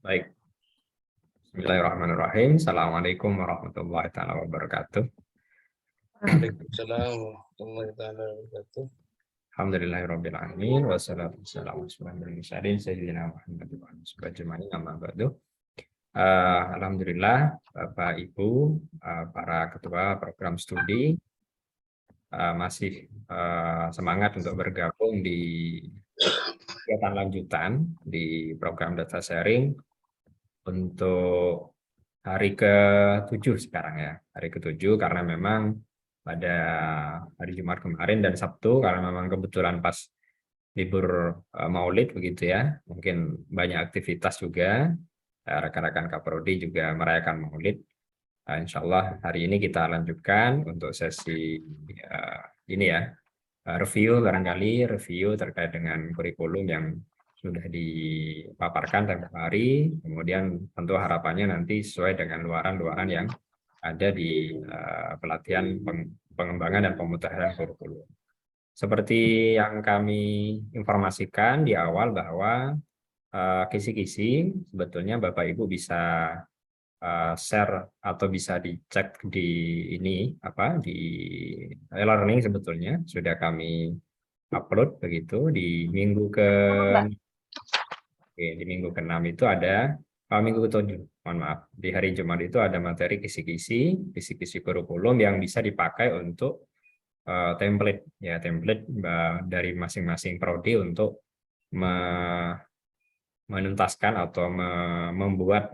Baik, Bismillahirrahmanirrahim. Assalamualaikum warahmatullahi taala wabarakatuh. Waalaikumsalam warahmatullahi wabarakatuh. Alhamdulillahirabbil alamin wassalatu wassalamu ala mursalin sayyidina Muhammad wa ala alihi ajmain amma ba'du. Alhamdulillah Bapak Ibu, para ketua program studi masih semangat untuk bergabung di kegiatan lanjutan di program data sharing untuk hari ke-7 sekarang ya. Hari ke-7 karena memang pada hari Jumat kemarin dan Sabtu karena memang kebetulan pas libur Maulid begitu ya. Mungkin banyak aktivitas juga. Rekan-rekan Kaprodi juga merayakan Maulid. Insya Allah hari ini kita lanjutkan untuk sesi ini ya. Review terkait dengan kurikulum yang sudah dipaparkan tempoh hari, kemudian tentu harapannya nanti sesuai dengan luaran-luaran yang ada di pelatihan pengembangan dan pemutahiran kurikulum. Seperti yang kami informasikan di awal bahwa kisi-kisi sebetulnya Bapak Ibu bisa share atau bisa dicek di ini di e-learning sebetulnya sudah kami upload begitu di minggu di minggu ke-6 itu ada minggu ke-7, mohon maaf, di hari Jumat itu ada materi kisi-kisi kurikulum yang bisa dipakai untuk template dari masing-masing prodi untuk menuntaskan atau membuat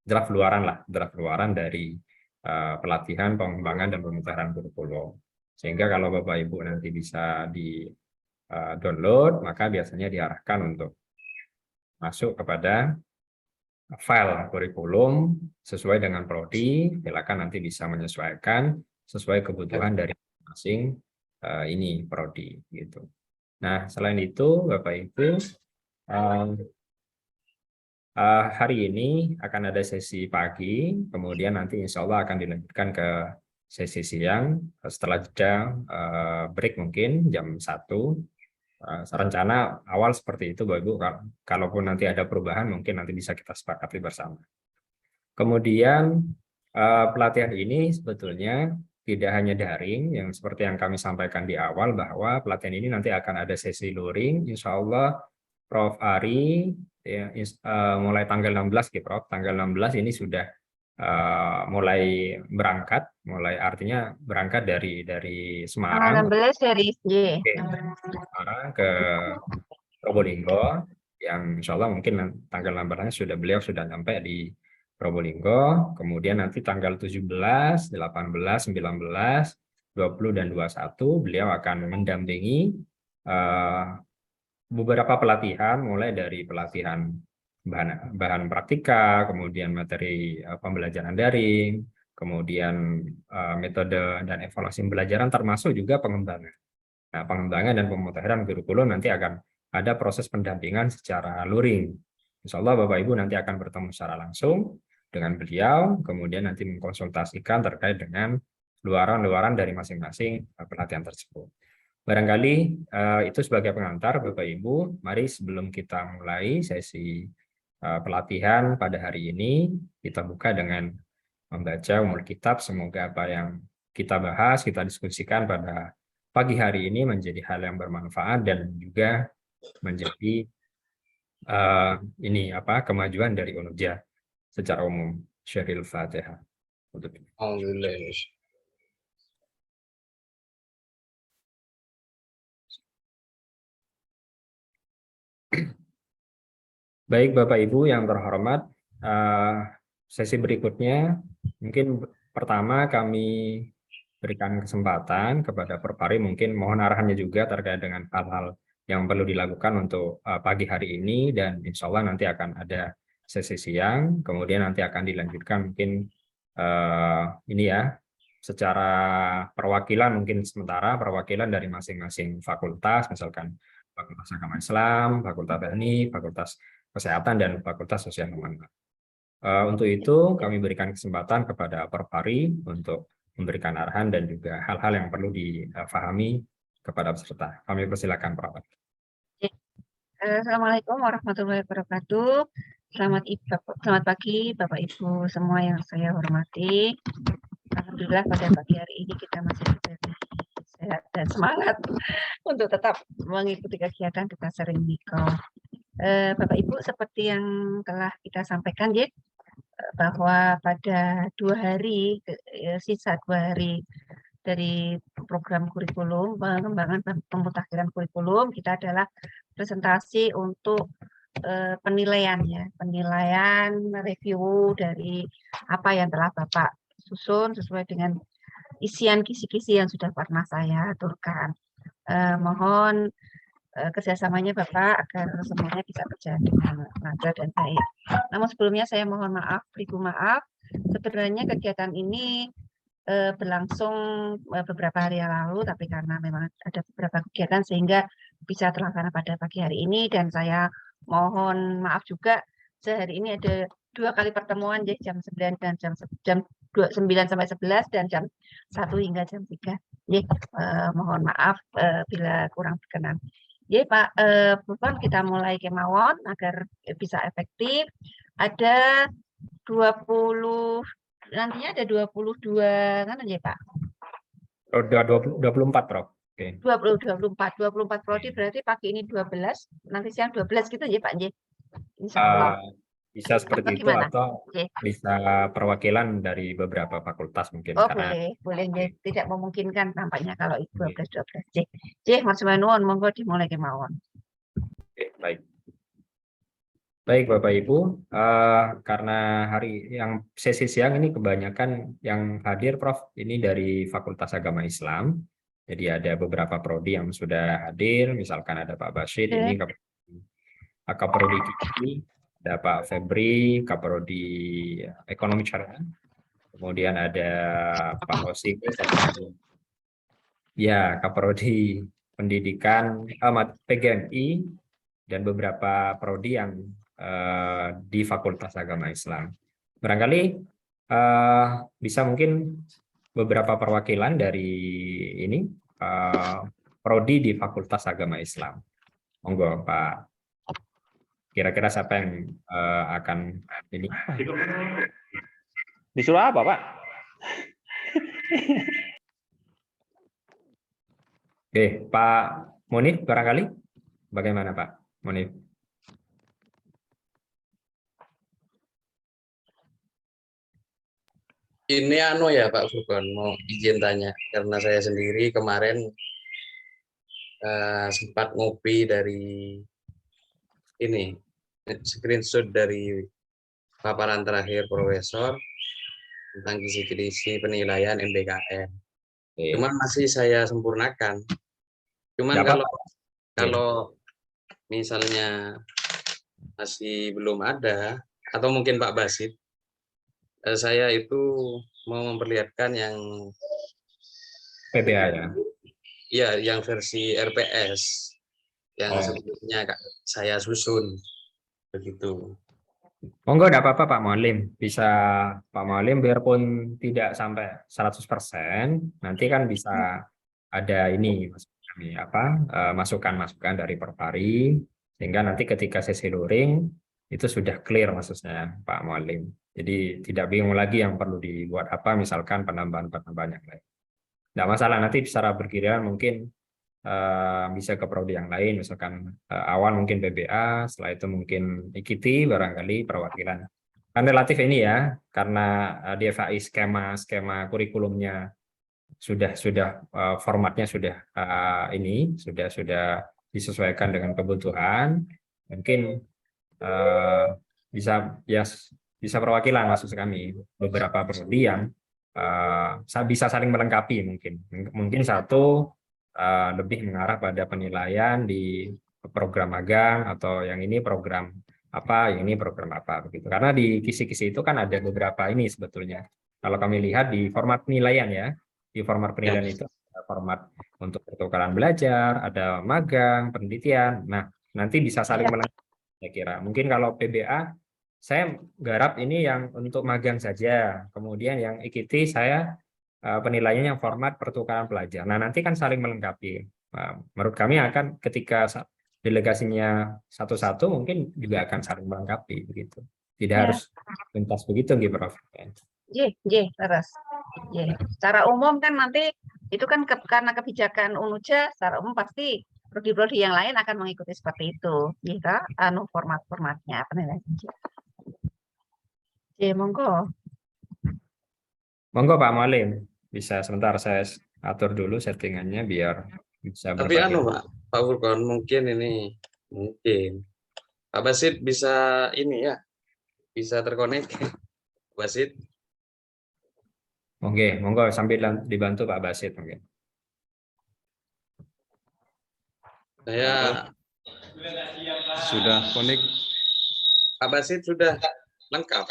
draft luaran dari pelatihan, pengembangan dan pemutahiran kurikulum. Sehingga kalau Bapak Ibu nanti bisa di download, maka biasanya diarahkan untuk masuk kepada file kurikulum sesuai dengan prodi. Silakan nanti bisa menyesuaikan sesuai kebutuhan dari masing ini prodi gitu. Nah, selain itu Bapak Ibu, hari ini akan ada sesi pagi, kemudian nanti insya Allah akan dilanjutkan ke sesi siang setelah jeda break mungkin jam 1. Rencana awal seperti itu Bapak Ibu, kalaupun nanti ada perubahan mungkin nanti bisa kita sepakati bersama. Kemudian pelatihan ini sebetulnya tidak hanya daring, yang seperti yang kami sampaikan di awal bahwa pelatihan ini nanti akan ada sesi luring, insya Allah Prof. Ari ya, mulai tanggal 16 ya Prof. Tanggal 16 ini sudah mulai berangkat, artinya berangkat dari Semarang 16 dari Y. ke Probolinggo, yang insya Allah mungkin tanggal 16 beliau sudah sampai di Probolinggo, kemudian nanti tanggal 17, 18, 19, 20, dan 21 beliau akan mendampingi beberapa pelatihan, mulai dari pelatihan bahan praktika, kemudian materi pembelajaran daring, kemudian metode dan evaluasi pembelajaran, termasuk juga pengembangan. Nah, pengembangan dan pemutahiran kurikulum nanti akan ada proses pendampingan secara luring. Insya Allah Bapak Ibu nanti akan bertemu secara langsung dengan beliau, kemudian nanti mengkonsultasikan terkait dengan luaran-luaran dari masing-masing pelatihan tersebut. Barangkali itu sebagai pengantar Bapak Ibu, mari sebelum kita mulai sesi pelatihan pada hari ini, kita buka dengan membaca umul kitab. Semoga apa yang kita bahas, kita diskusikan pada pagi hari ini menjadi hal yang bermanfaat dan juga menjadi kemajuan dari UNUJA secara umum. Syaril Fatihah. Alhamdulillah. Baik Bapak Ibu yang terhormat, sesi berikutnya mungkin pertama kami berikan kesempatan kepada Perpari, mungkin mohon arahannya juga terkait dengan hal-hal yang perlu dilakukan untuk pagi hari ini, dan insya Allah nanti akan ada sesi siang, kemudian nanti akan dilanjutkan mungkin secara perwakilan, mungkin sementara perwakilan dari masing-masing fakultas, misalkan Fakultas Agama Islam, Fakultas Teknik, Fakultas Kesehatan, dan Fakultas Sosial Humanis. Untuk itu kami berikan kesempatan kepada Perpari untuk memberikan arahan dan juga hal-hal yang perlu difahami kepada peserta. Kami persilakan Prof. Assalamualaikum warahmatullahi wabarakatuh. Selamat pagi Bapak Ibu semua yang saya hormati. Alhamdulillah pada pagi hari ini kita masih diberi sehat dan semangat untuk tetap mengikuti kegiatan kita sering mikro. Bapak Ibu seperti yang telah kita sampaikan ya, bahwa pada 2 hari, sisa 2 hari dari program kurikulum, pengembangan pemutakhiran kurikulum, kita adalah presentasi untuk penilaian review dari apa yang telah Bapak susun sesuai dengan isian kisi-kisi yang sudah pernah saya aturkan. Mohon kerjasamanya Bapak agar semuanya bisa berjalan dengan lancar dan baik. Namun sebelumnya saya mohon maaf, beribu maaf. Sebenarnya kegiatan ini berlangsung beberapa hari yang lalu, tapi karena memang ada beberapa kegiatan sehingga bisa terlaksana pada pagi hari ini, dan saya mohon maaf juga sehari ini ada 2 kali pertemuan ya, jam 9 dan jam 9 sampai 11 dan jam 1 hingga jam 3. Ya, mohon maaf bila kurang berkenan. Ya Pak, Bapak kita mulai kemawon agar bisa efektif. Ada 20 nantinya ada 22 kan ya Pak? 24 Prof. Oke. 24 prodi berarti pagi ini 12, nanti siang 12 gitu ya Pak Nje? Insyaallah. Bisa seperti itu atau bisa perwakilan dari beberapa fakultas mungkin. Oh karena boleh Nje. Tidak memungkinkan tampaknya kalau 12 Nje. Mas Manuon monggo dimulai kemawon. Oke, baik. Baik Bapak Ibu, karena hari yang sesi siang ini kebanyakan yang hadir Prof ini dari Fakultas Agama Islam. Jadi ada beberapa prodi yang sudah hadir, misalkan ada Pak Basyid ini Kaprodi Kiki, ada Pak Febri Kaprodi Ekonomi Syariah. Kemudian ada Pak Hosik Kaprodi Pendidikan PGMI dan beberapa prodi yang di Fakultas Agama Islam. Barangkali bisa mungkin beberapa perwakilan dari ini prodi di Fakultas Agama Islam. Monggo Pak. Kira-kira siapa yang akan ini? Disuruh apa Pak? Oke, Pak Munif barangkali. Bagaimana Pak Munif? Ini ya Pak Furqon, mau izin tanya karena saya sendiri kemarin sempat ngopi dari ini screenshot dari paparan terakhir Profesor tentang kisi-kisi penilaian MBKM. Cuman masih saya sempurnakan. Cuman kalau misalnya masih belum ada atau mungkin Pak Basit, saya itu mau memperlihatkan yang PBA ya. Iya, yang versi RPS yang sebelumnya saya susun begitu. Monggo enggak apa-apa Pak Mualim, bisa Pak Mualim biarpun tidak sampai 100%, nanti kan bisa ada ini masukan-masukan dari Perpari, sehingga nanti ketika sesi luring itu sudah clear maksudnya Pak Mualim. Jadi tidak bingung lagi yang perlu dibuat apa, misalkan penambahan-penambahan yang lain. Tidak masalah, nanti secara bergiliran mungkin bisa ke prodi yang lain, misalkan awal mungkin PBA, setelah itu mungkin IKT barangkali perwakilan. Kan relatif ini ya, karena di FAI skema kurikulumnya sudah formatnya sudah sudah disesuaikan dengan kebutuhan, mungkin bisa perwakilan maksud kami beberapa prodi yang bisa saling melengkapi, mungkin satu lebih mengarah pada penilaian di program magang, atau yang ini program apa, yang ini program apa begitu. Karena di kisi-kisi itu kan ada beberapa ini sebetulnya. Kalau kami lihat di format penilaian ya, di format penilaian itu ada format untuk pertukaran belajar, ada magang, penelitian. Nah, nanti bisa saling melengkapi saya kira. Mungkin kalau PBA saya garap ini yang untuk magang saja, kemudian yang IKT saya penilaiannya yang format pertukaran pelajar. Nah, nanti kan saling melengkapi. Menurut kami akan ketika delegasinya satu-satu mungkin juga akan saling melengkapi begitu. Tidak Ya. harus tuntas begitu nggih, Prof. Nggih, leres. Nggih. Secara umum kan nanti itu kan karena kebijakan UNUJA secara umum pasti prodi-prodi yang lain akan mengikuti seperti itu. Nggih ta? Anu format-formatnya penilaian ujian. Nggih, monggo. Monggo Pak Malim, bisa sebentar saya atur dulu settingannya biar bisa Tapi berbagi. Pak Furkon, mungkin Pak Basit bisa ini ya, bisa terkonek. Pak Basit, Oke, monggo sambil dibantu Pak Basit mungkin. saya Sudah connect. Pak Basit sudah lengkap.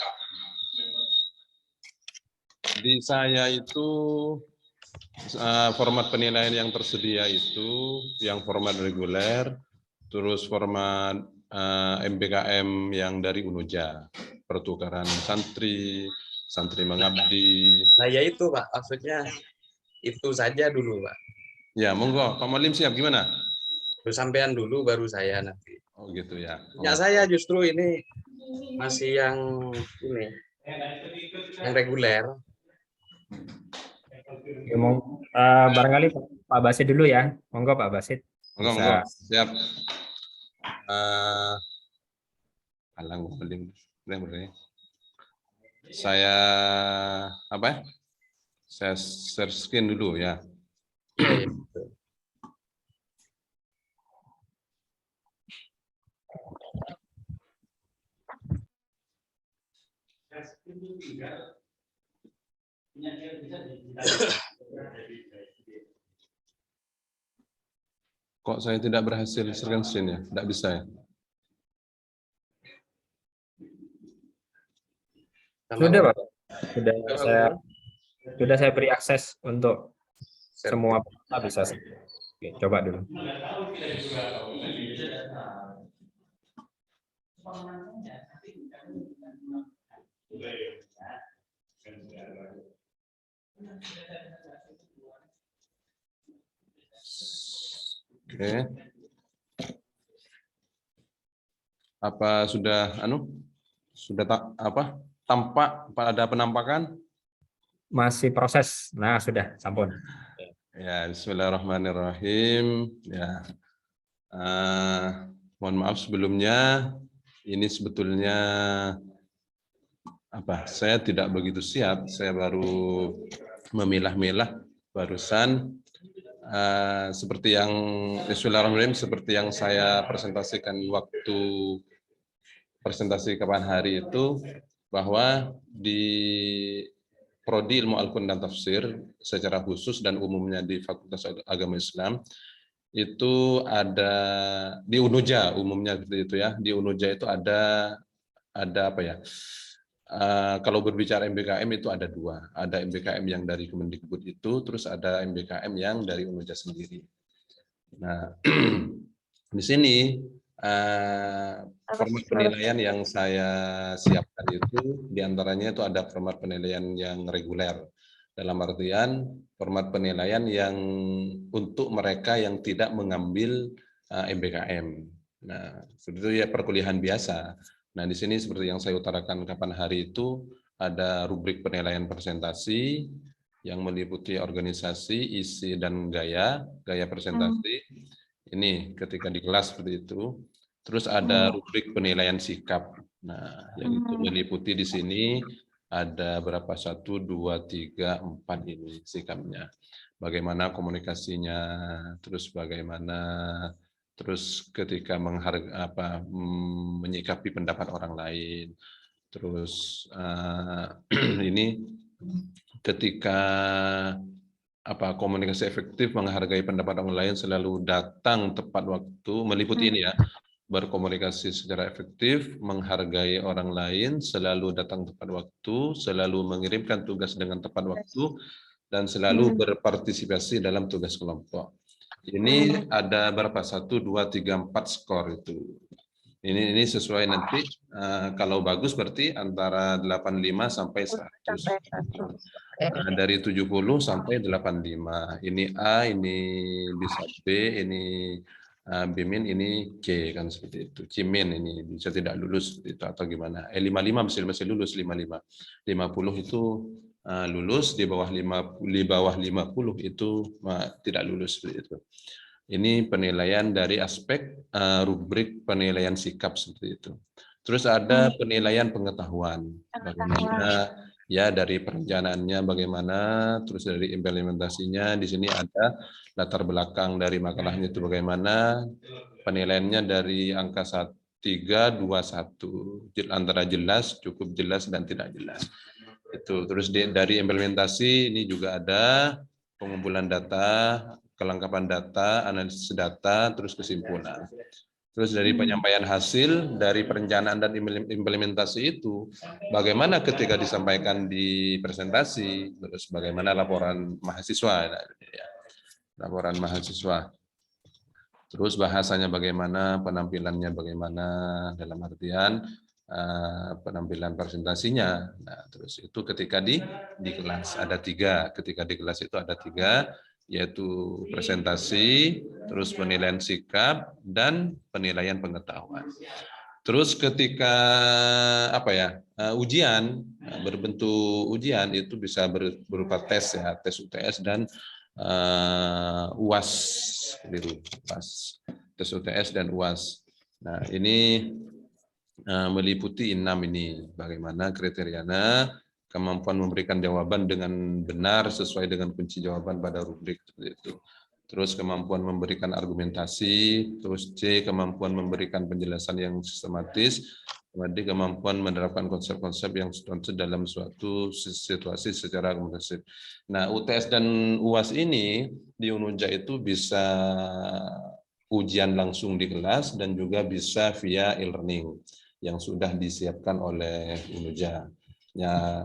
Di saya itu format penilaian yang tersedia itu yang format reguler, terus format MBKM yang dari UNUJA, pertukaran santri, santri mengabdi. Nah ya itu Pak, maksudnya itu saja dulu Pak. Ya, monggo Pak Malim siap gimana? Terus sampean dulu baru saya nanti. Oh gitu ya. Ya saya justru ini masih yang ini, yang reguler. Ya, barangkali Pak Basit dulu ya. Monggo Pak Basit. Monggo, Bisa. monggo. Siap. Alang Malim. Saya apa ya? Saya share screen dulu ya. Iya, ya. Kok saya tidak berhasil share screen ya? Tidak bisa ya? Sudah Pak. Sudah saya beri akses untuk semua peserta bisa. Oke, coba dulu. Oke. Apa sudah sudah tampak ada penampakan? Masih proses. Nah, sudah sampun. Ya, bismillahirrahmanirrahim. Ya. Mohon maaf sebelumnya, ini sebetulnya saya tidak begitu siap, saya baru memilah-milah barusan. Seperti yang bismillahirrahmanirrahim, seperti yang saya presentasikan waktu presentasi kapan hari itu, bahwa di Prodi Ilmu Al-Quran dan Tafsir secara khusus dan umumnya di Fakultas Agama Islam itu ada di UNUJA umumnya seperti itu ya. Di UNUJA itu ada apa ya? Kalau berbicara MBKM itu ada dua. Ada MBKM yang dari Kemendikbud itu, terus ada MBKM yang dari UNUJA sendiri. Nah, di sini format penilaian yang saya siapkan itu diantaranya itu ada format penilaian yang reguler, dalam artian format penilaian yang untuk mereka yang tidak mengambil MBKM. Nah, seperti itu ya perkuliahan biasa. Nah, di sini seperti yang saya utarakan kapan hari itu ada rubrik penilaian presentasi yang meliputi organisasi, isi dan gaya presentasi. Ini ketika di kelas seperti itu. Terus ada rubrik penilaian sikap. Nah, yang itu meliputi di sini ada berapa? 1, 2, 3, 4 ini sikapnya. Bagaimana komunikasinya, terus bagaimana ketika menyikapi pendapat orang lain. Terus ini ketika komunikasi efektif, menghargai pendapat orang lain, selalu datang tepat waktu, meliputi ini ya, berkomunikasi secara efektif, menghargai orang lain, selalu datang tepat waktu, selalu mengirimkan tugas dengan tepat waktu, dan selalu berpartisipasi dalam tugas kelompok. Ini ada berapa? 1, 2, 3, 4 skor itu. Ini sesuai nanti, kalau bagus berarti antara 85 sampai 100. Nah, dari 70 sampai 85. Ini A, ini bisa B, ini Bimin ini C kan seperti itu. Cimin ini bisa tidak lulus seperti itu atau gimana? 55 masih lulus 55. 50 itu lulus, di bawah 50 itu tidak lulus seperti itu. Ini penilaian dari aspek rubrik penilaian sikap seperti itu. Terus ada penilaian pengetahuan. Bagaimana ya dari perencanaannya bagaimana, terus dari implementasinya. Di sini ada latar belakang dari makalahnya itu bagaimana, penilaiannya dari angka 3, 2, 1, antara jelas, cukup jelas, dan tidak jelas. Itu terus dari implementasi ini juga ada pengumpulan data, kelengkapan data, analisis data, terus kesimpulan. Terus dari penyampaian hasil dari perencanaan dan implementasi itu, bagaimana ketika disampaikan di presentasi, terus bagaimana laporan mahasiswa, laporan mahasiswa. Terus bahasanya bagaimana, penampilannya bagaimana, dalam artian penampilan presentasinya. Nah, terus itu ketika di kelas ada 3, ketika di kelas itu ada 3, yaitu presentasi, terus penilaian sikap, dan penilaian pengetahuan. Terus ketika ujian, berbentuk ujian itu bisa berupa tes ya, tes UTS dan UAS, tes UTS dan UAS. Nah ini meliputi 6 ini, bagaimana kriterianya, kemampuan memberikan jawaban dengan benar sesuai dengan kunci jawaban pada rubrik seperti itu. Terus kemampuan memberikan argumentasi, terus C, kemampuan memberikan penjelasan yang sistematis, kemudian kemampuan menerapkan konsep-konsep yang dalam suatu situasi secara komprehensif. Nah, UTS dan UAS ini di Unuja itu bisa ujian langsung di kelas dan juga bisa via e-learning yang sudah disiapkan oleh Unuja. Ya,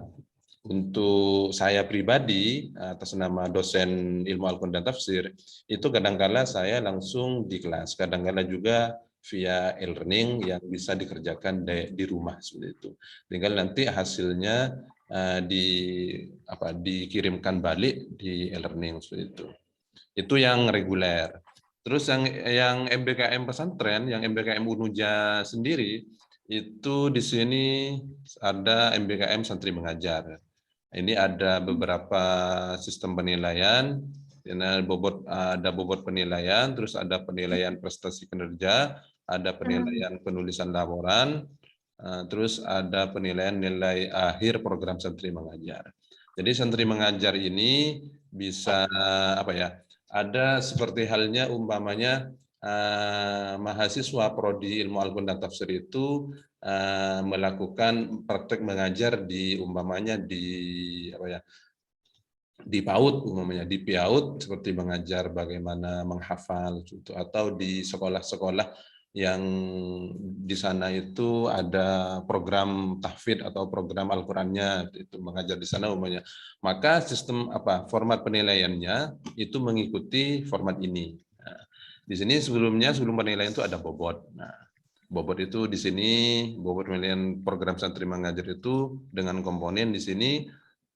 untuk saya pribadi atas nama dosen ilmu Al-Quran dan Tafsir itu kadangkala saya langsung di kelas, kadangkala juga via e-learning yang bisa dikerjakan di rumah seperti itu. Tinggal nanti hasilnya dikirimkan balik di e-learning seperti itu. Itu yang reguler. Terus yang MBKM pesantren, yang MBKM Unuja sendiri itu di sini ada MBKM santri mengajar. Ini ada beberapa sistem penilaian, ada bobot penilaian, terus ada penilaian prestasi kinerja, ada penilaian penulisan laporan, terus ada penilaian nilai akhir program santri mengajar. Jadi santri mengajar ini bisa ada seperti halnya umpamanya mahasiswa prodi ilmu Al-Quran dan Tafsir itu melakukan praktek mengajar di umpamanya di PAUD, umpamanya di PAUD seperti mengajar bagaimana menghafal gitu, atau di sekolah-sekolah yang di sana itu ada program tahfidz atau program Al-Qur'annya itu mengajar di sana umpamanya. Maka sistem format penilaiannya itu mengikuti format ini. Nah, di sini sebelum penilaian itu ada bobot. Nah, bobot itu di sini, bobot penilaian program santri mengajar itu dengan komponen di sini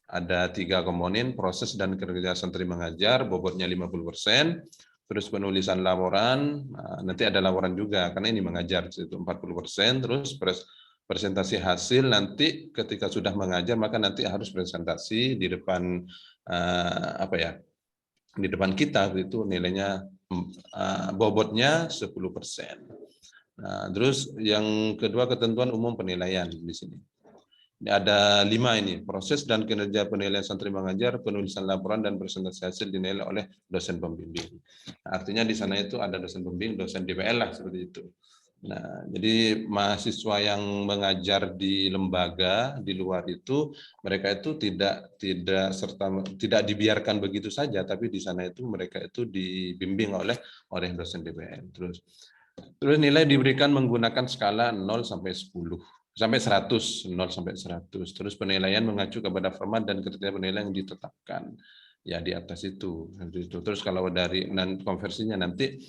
ada 3 komponen, proses dan kerja santri mengajar, bobotnya 50%, terus penulisan laporan, nanti ada laporan juga, karena ini mengajar, itu 40%, terus presentasi hasil, nanti ketika sudah mengajar, maka nanti harus presentasi di depan, di depan kita, itu nilainya, bobotnya 10%. Nah, terus yang kedua ketentuan umum penilaian di sini. Ada 5 ini, proses dan kinerja penilaian santri mengajar, penulisan laporan dan presentasi hasil dinilai oleh dosen pembimbing. Nah, artinya di sana itu ada dosen pembimbing, dosen DPL lah seperti itu. Nah, jadi mahasiswa yang mengajar di lembaga di luar itu mereka itu tidak dibiarkan begitu saja, tapi di sana itu mereka itu dibimbing oleh dosen DPL. Terus nilai diberikan menggunakan skala 0 sampai 10. Sampai 100, 0 sampai 100. Terus penilaian mengacu kepada format dan kriteria penilaian yang ditetapkan. Ya di atas itu. Terus kalau dari konversinya nanti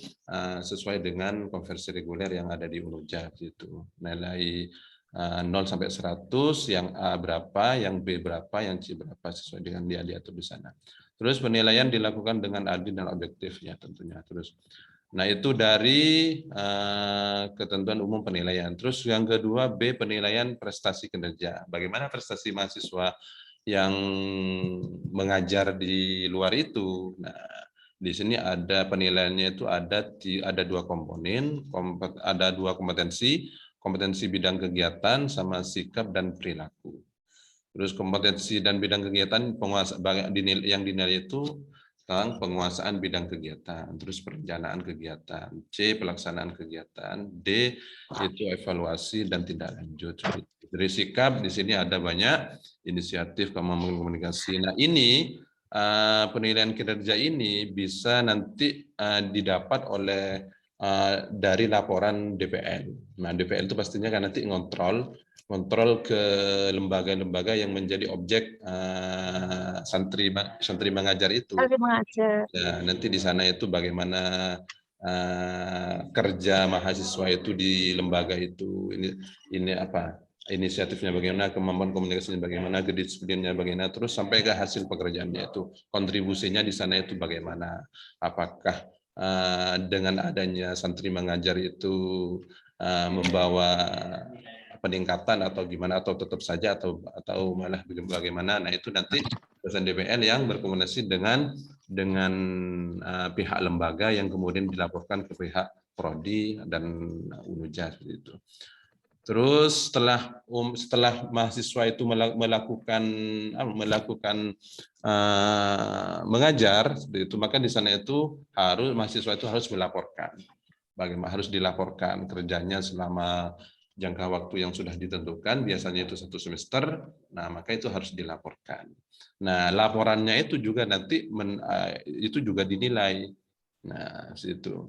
sesuai dengan konversi reguler yang ada di Unuja gitu. Nilai 0 sampai 100, yang A berapa, yang B berapa, yang C berapa sesuai dengan dia diatur di sana. Terus penilaian dilakukan dengan adil dan objektif ya tentunya. Terus Nah, itu dari ketentuan umum penilaian. Terus yang kedua, B, penilaian prestasi kinerja. Bagaimana prestasi mahasiswa yang mengajar di luar itu? Nah, di sini ada penilaiannya itu ada dua komponen, ada dua kompetensi, kompetensi bidang kegiatan sama sikap dan perilaku. Terus kompetensi dan bidang kegiatan yang dinilai itu tentang penguasaan bidang kegiatan, terus perencanaan kegiatan, C, pelaksanaan kegiatan, D, itu evaluasi dan tindak lanjut. Dari sikap di sini ada banyak inisiatif, kemampuan komunikasi. Nah, ini penilaian kinerja ini bisa nanti didapat oleh dari laporan DPL. Nah, DPL itu pastinya kan nanti ngontrol ke lembaga-lembaga yang menjadi objek santri mengajar itu. Santri mengajar. Nah, nanti di sana itu bagaimana kerja mahasiswa itu di lembaga itu, ini apa inisiatifnya bagaimana, kemampuan komunikasinya bagaimana, kedisiplinnya bagaimana, terus sampai ke hasil pekerjaannya itu, kontribusinya di sana itu bagaimana, apakah dengan adanya santri mengajar itu membawa peningkatan atau gimana, atau tetap saja atau malah bagaimana. Nah, itu nanti dosen DPL yang berkomunikasi dengan pihak lembaga yang kemudian dilaporkan ke pihak prodi dan UNUJA seperti itu. Terus setelah mahasiswa itu melakukan mengajar seperti itu, maka di sana itu mahasiswa itu harus melaporkan. Bagaimana harus dilaporkan kerjanya selama jangka waktu yang sudah ditentukan, biasanya itu 1 semester, nah maka itu harus dilaporkan. Nah, laporannya itu juga nanti itu juga dinilai. Nah, situ.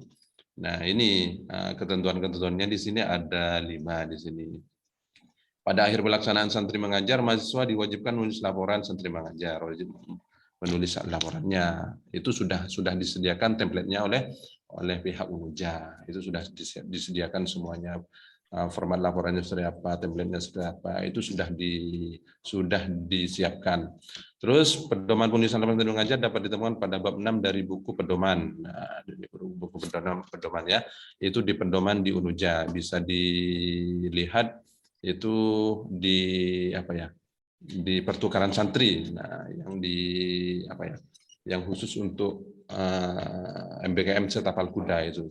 Nah, ini ketentuan-ketentuannya di sini ada 5 di sini. Pada akhir pelaksanaan santri mengajar, mahasiswa diwajibkan menulis laporan santri mengajar, wajib menulis laporannya. Itu sudah disediakan template-nya oleh pihak UNUJA. Itu sudah disediakan semuanya. Format laporannya seperti apa, template-nya seperti apa, itu sudah disiapkan. Terus pedoman penulisan laporan santri mengajar dapat ditemukan pada bab 6 dari buku pedoman. Nah, buku pedoman ya, itu di pedoman di UNUJA, bisa dilihat itu di pertukaran santri. Nah, yang khusus untuk MBKM Setapal Kuda itu.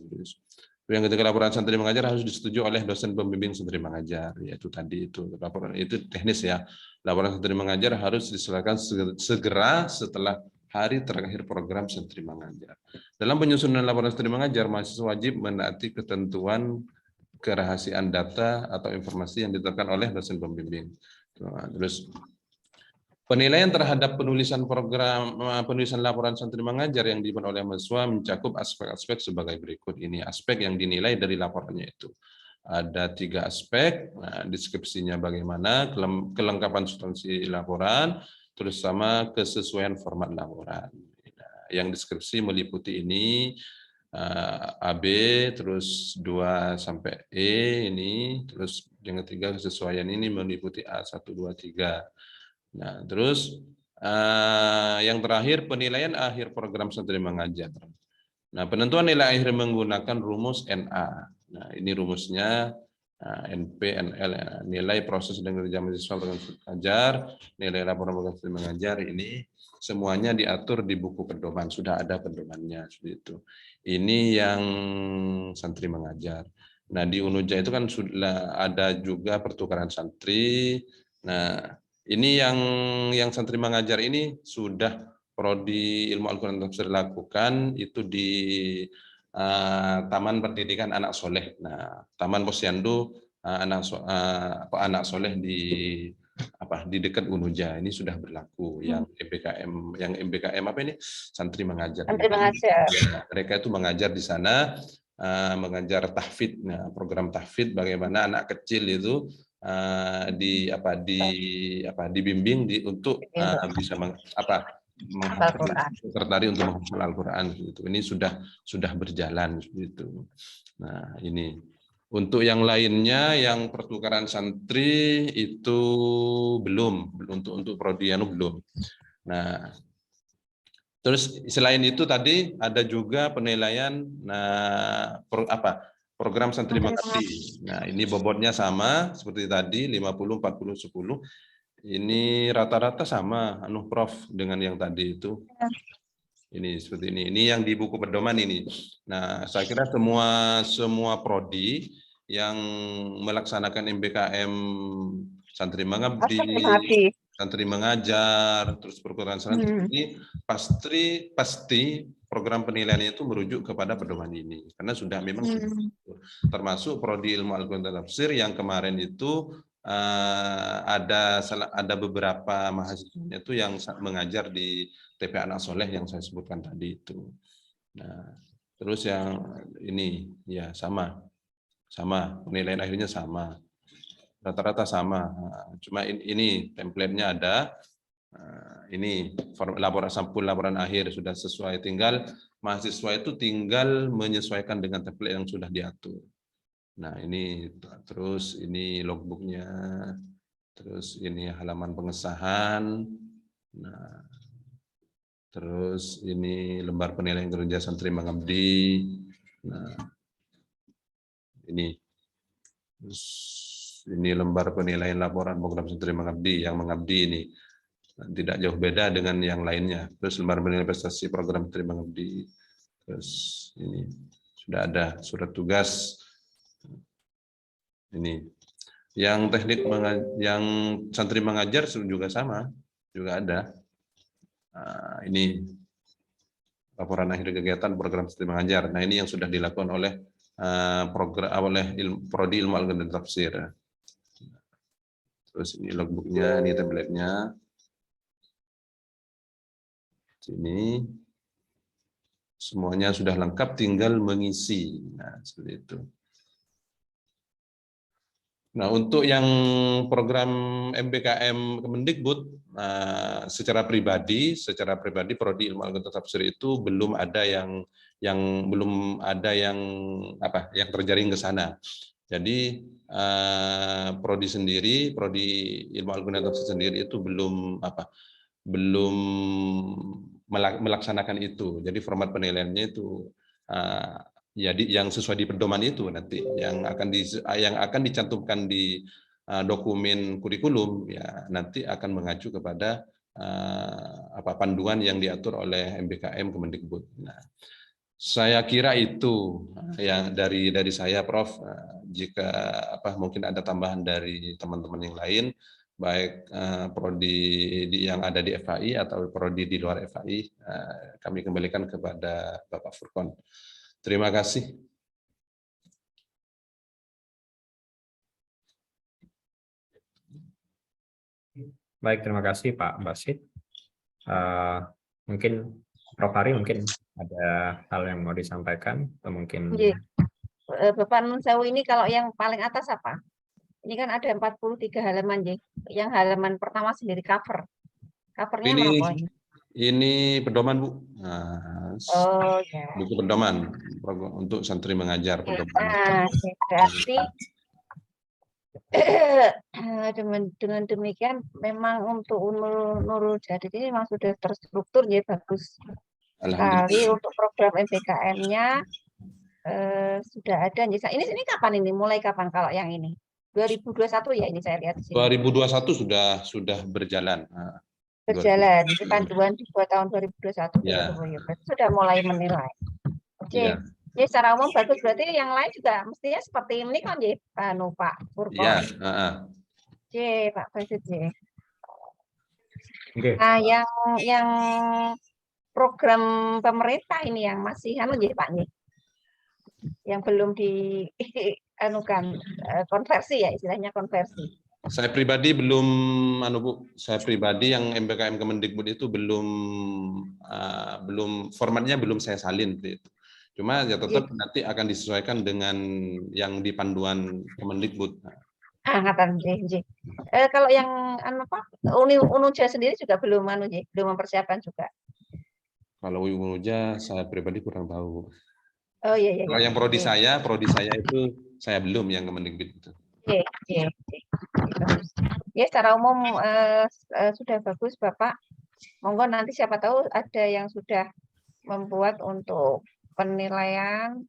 Yang ketiga, laporan santri mengajar harus disetujui oleh dosen pembimbing santri mengajar, yaitu tadi itu laporan itu teknis ya. Laporan santri mengajar harus diserahkan segera setelah hari terakhir program santri mengajar. Dalam penyusunan laporan santri mengajar, mahasiswa wajib menaati ketentuan kerahasiaan data atau informasi yang ditetapkan oleh dosen pembimbing. Terus penilaian terhadap penulisan laporan santri mengajar yang dibuat oleh mahasiswa mencakup aspek-aspek sebagai berikut. Ini aspek yang dinilai dari laporannya itu. Ada 3 aspek, deskripsinya bagaimana, kelengkapan substansi laporan, terus sama kesesuaian format laporan. Yang deskripsi meliputi ini, AB, terus 2 sampai E ini, terus yang ketiga kesesuaian ini meliputi A1, 2, 3. Nah, terus yang terakhir penilaian akhir program santri mengajar. Nah, penentuan nilai akhir menggunakan rumus NA. Nah, ini rumusnya NP, NL, nilai proses dan kerja mahasiswa mengajar, nilai laporan program santri mengajar, ini semuanya diatur di buku pedoman, sudah ada pedomannya seperti itu. Ini yang santri mengajar. Nah, di UNUJA itu kan sudah ada juga pertukaran santri. Nah, ini yang santri mengajar ini sudah prodi ilmu Al-Quran Tafsir lakukan itu di Taman Pendidikan Anak Soleh. Nah, Taman Posyandu Anak Soleh di dekat UNUJA ini sudah berlaku. Yang MBKM apa ini? Santri mengajar. Santri mengajar. Ya, mereka itu mengajar di sana, mengajar tahfidz. Nah, program tahfidz bagaimana anak kecil itu dibimbing untuk bisa tertarik untuk menghafal Al-Quran gitu. Ini sudah berjalan gitu. Nah, ini untuk yang lainnya, yang pertukaran santri itu belum untuk prodi belum. Nah, Terus selain itu tadi ada juga penilaian program santri mengabdi. Nah, ini bobotnya sama seperti tadi 50 40 10. Ini rata-rata sama Prof dengan yang tadi itu. Ini seperti ini. Ini yang di buku pedoman ini. Nah, saya kira semua prodi yang melaksanakan MBKM santri mengabdi, santri mengajar, terus perguruan santri ini pasti program penilaian itu merujuk kepada pedoman ini karena sudah memang termasuk prodi ilmu Al-Quran dan Tafsir yang kemarin itu ada beberapa mahasiswanya itu yang mengajar di TPA Anak Soleh yang saya sebutkan tadi itu. Nah, terus yang ini ya sama penilaian akhirnya sama, rata-rata sama. Cuma ini template-nya ada. Ini sampul laporan akhir sudah sesuai, tinggal mahasiswa itu tinggal menyesuaikan dengan template yang sudah diatur. Nah, ini terus ini logbooknya, terus ini halaman pengesahan, nah, terus ini lembar penilaian kerja santri mengabdi, nah, ini, terus ini lembar penilaian laporan program santri mengabdi yang mengabdi ini. Tidak jauh beda dengan yang lainnya. Terus lembar penilaian prestasi program santri mengabdi, terus ini sudah ada surat tugas. Ini yang teknik yang santri mengajar juga sama, juga ada. Nah, ini laporan akhir kegiatan program santri mengajar. Nah, ini yang sudah dilakukan oleh prodi ilmu Al-Quran dan Tafsir. Terus ini logbooknya, ini template-nya. Sini semuanya sudah lengkap, tinggal mengisi. Nah, seperti itu. Nah, untuk yang program MBKM Kemendikbud secara pribadi prodi ilmu Al-Quran dan Tafsir itu belum ada yang terjaring ke sana. Jadi prodi ilmu Al-Quran dan Tafsir sendiri itu belum melaksanakan itu. Jadi format penilaiannya itu yang sesuai di pedoman itu nanti yang akan dicantumkan di dokumen kurikulum ya nanti akan mengacu kepada panduan yang diatur oleh MBKM Kemendikbud. Nah, saya kira itu yang dari saya, Prof. Jika mungkin ada tambahan dari teman-teman yang lain, baik prodi yang ada di FAI atau prodi di luar FAI, kami kembalikan kepada Bapak Furqon. Terima kasih. Baik, terima kasih Pak Basit. Mungkin Prof. Ari mungkin ada hal yang mau disampaikan atau mungkin Bapak Nun Sewu ini kalau yang paling atas apa? Ini kan ada 43 halaman, yang halaman pertama sendiri cover. Covernya apa ini? Ini pedoman, Bu. Nah, oh ya. Buku pedoman untuk santri mengajar. Berarti dengan demikian memang untuk Nurul Jadid ini memang sudah terstruktur ya, bagus sekali. Untuk program MBKM-nya sudah ada. Ini kapan ini? Mulai kapan kalau yang ini? 2021 ya ini saya lihat di sini. 2021 sudah berjalan. Berjalan. Itu panduan di tahun 2021 ya. Berarti sudah mulai menilai. Oke. Ya. Ya, secara umum bagus, berarti yang lain juga mestinya seperti ini kan ya, Pak Furqon. Iya. Pak Basit. Okay. Nah, yang program pemerintah ini yang masih Pak yang belum konversi ya, istilahnya konversi. Saya pribadi belum, Bu. Saya pribadi yang MBKM Kemendikbud itu belum formatnya belum saya salin itu. Cuma ya tetap nanti akan disesuaikan dengan yang di panduan Kemendikbud. Kalau yang Unuja sendiri juga belum mempersiapkan juga. Kalau Unuja saya pribadi kurang tahu. Oh iya. Kalau yang prodi saya itu saya belum yang Kemendikbud itu. Ya, secara umum sudah bagus Bapak. Monggo nanti siapa tahu ada yang sudah membuat untuk penilaian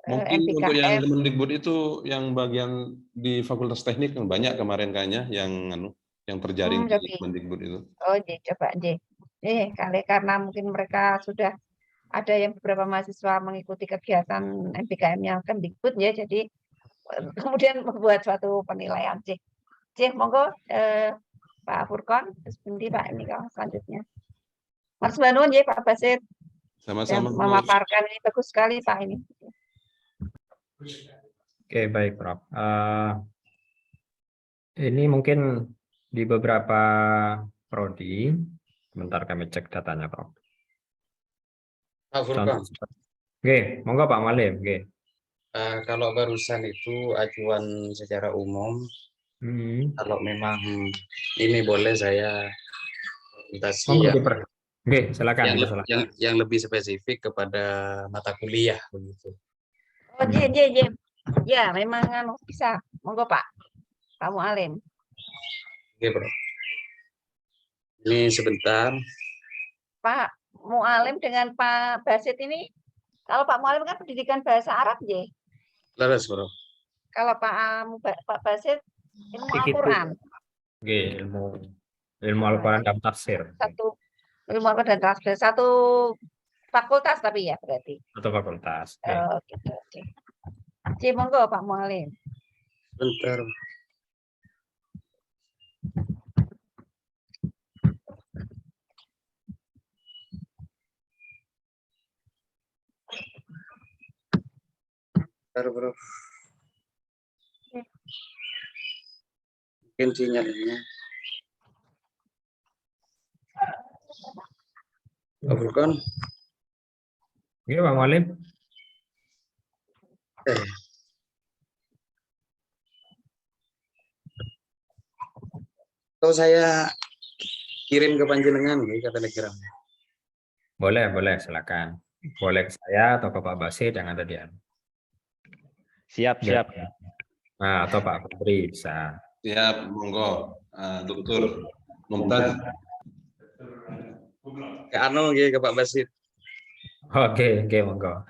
Mungkin untuk yang MPKM. Kemendikbud itu yang bagian di Fakultas Teknik yang banyak kemarin kayaknya yang terjaring di Tapi Kemendikbud itu. oh coba karena mungkin mereka sudah ada yang beberapa mahasiswa mengikuti kegiatan MPKM yang Kemdikbud ya, jadi kemudian membuat suatu penilaian monggo Pak Furkon, terus nanti Pak ini kalau selanjutnya. Mas Banun ya Pak Basit yang Sama-sama. memaparkan ini bagus sekali Pak ini. Oke, baik, Prof. Ini mungkin di beberapa prodi, sebentar kami cek datanya, Prof. Pak Furkon, Oke, monggo Pak Malim. Oke. kalau barusan itu acuan secara umum, kalau memang ini boleh saya konsultasi Monggo ya, Oke, silakan. yang lebih spesifik kepada mata kuliah begitu. Oh, ya memang bisa. Monggo Pak Mualim. Oke, Bro. Ini sebentar. Pak Mualim dengan Pak Basit ini, kalau Pak Mualim kan pendidikan bahasa Arab ya. Laras, Bro. Kalau Pak Basit ilmu Al-Quran. Oke, ilmu Al-Quran dan tafsir. Ilmu Al-Quran dan tafsir. Satu fakultas tapi ya berarti. Satu fakultas. Oh, gitu. Monggo Pak Mualim. Bentar. Bentar, Bro. Mungkin sinyalnya. Pak Furkon. Oke, Pak Mualim. Atau saya kirim ke panjenengan ke Telegram. Boleh, silakan. Boleh ke saya atau ke Pak Basit yang ada di Siap. Nah, atau Pak Putri bisa. Siap, monggo. Dokter Mumtaz. Ke Pak Basit. Oke, monggo.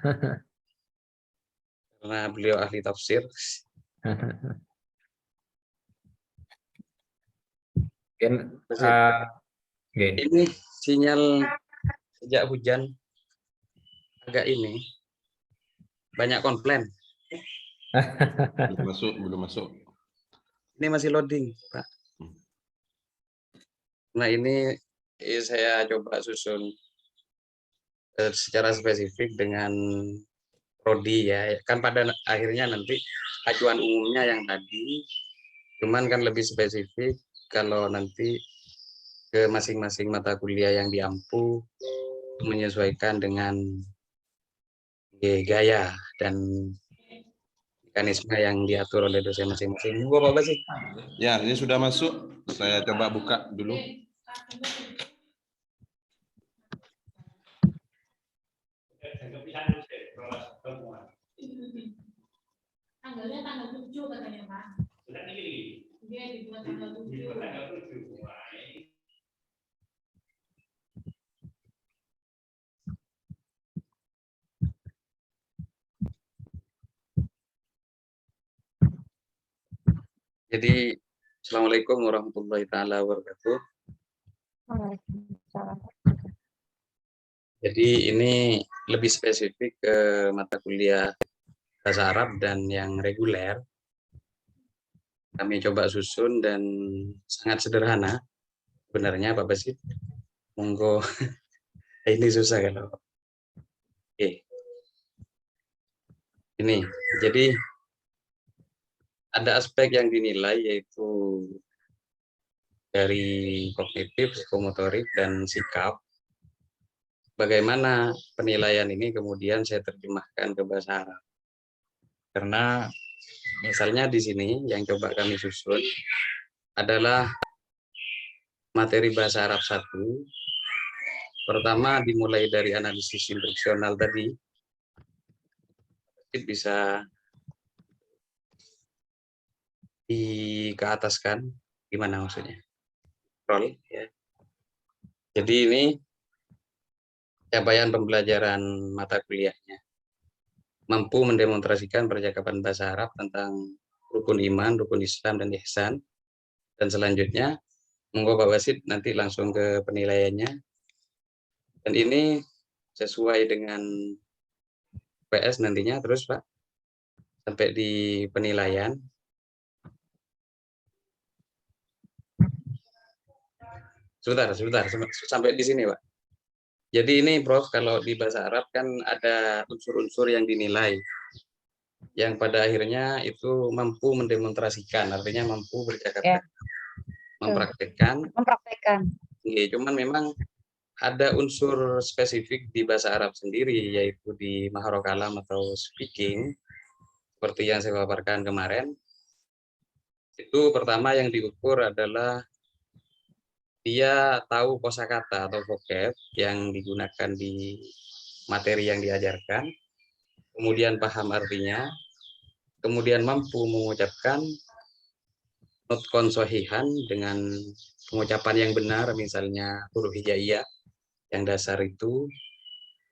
Karena beliau ahli tafsir. Mungkin, ini sinyal sejak hujan agak ini banyak komplain. Belum masuk. Ini masih loading, Pak. Nah, ini saya coba susun secara spesifik dengan prodi ya. Kan pada akhirnya nanti acuan umumnya yang tadi, cuman kan lebih spesifik kalau nanti ke masing-masing mata kuliah yang diampu menyesuaikan dengan gaya dan mekanisme yang diatur oleh dosen masing-masing. Gua apa sih? Ya, ini sudah masuk. Saya coba buka dulu. Tanggalnya tanggal 7 katanya Pak. Dia dibuat tanggal 7. Jadi, Assalamualaikum warahmatullahi taala wabarakatuh. Jadi ini lebih spesifik ke mata kuliah bahasa Arab dan yang reguler. Kami coba susun dan sangat sederhana. Sebenarnya Pak Basit, monggo. Ini susah kalau. Oke. Ini, jadi ada aspek yang dinilai yaitu dari kognitif, psikomotorik, dan sikap. Bagaimana penilaian ini kemudian saya terjemahkan ke bahasa Arab. Karena misalnya di sini yang coba kami susun adalah materi bahasa Arab 1. Pertama dimulai dari analisis instruksional tadi. Bisa ke atas kan? Gimana maksudnya? Roll ya. Jadi ini capaian pembelajaran mata kuliahnya. Mampu mendemonstrasikan percakapan bahasa Arab tentang rukun iman, rukun Islam, dan ihsan. Dan selanjutnya, monggo Pak Wasid nanti langsung ke penilaiannya. Dan ini sesuai dengan PS nantinya terus Pak, sampai di penilaian. Sebentar, sampai di sini Pak. Jadi ini Prof, kalau di bahasa Arab kan ada unsur-unsur yang dinilai, yang pada akhirnya itu mampu mendemonstrasikan, artinya mampu bercakap, mempraktekkan. Cuman memang ada unsur spesifik di bahasa Arab sendiri, yaitu di maharo kalam atau speaking, seperti yang saya paparkan kemarin. Itu pertama yang diukur adalah dia tahu kosakata atau vocab yang digunakan di materi yang diajarkan, kemudian paham artinya, kemudian mampu mengucapkan nutqon sohihan dengan pengucapan yang benar, misalnya huruf hijaiyah yang dasar itu,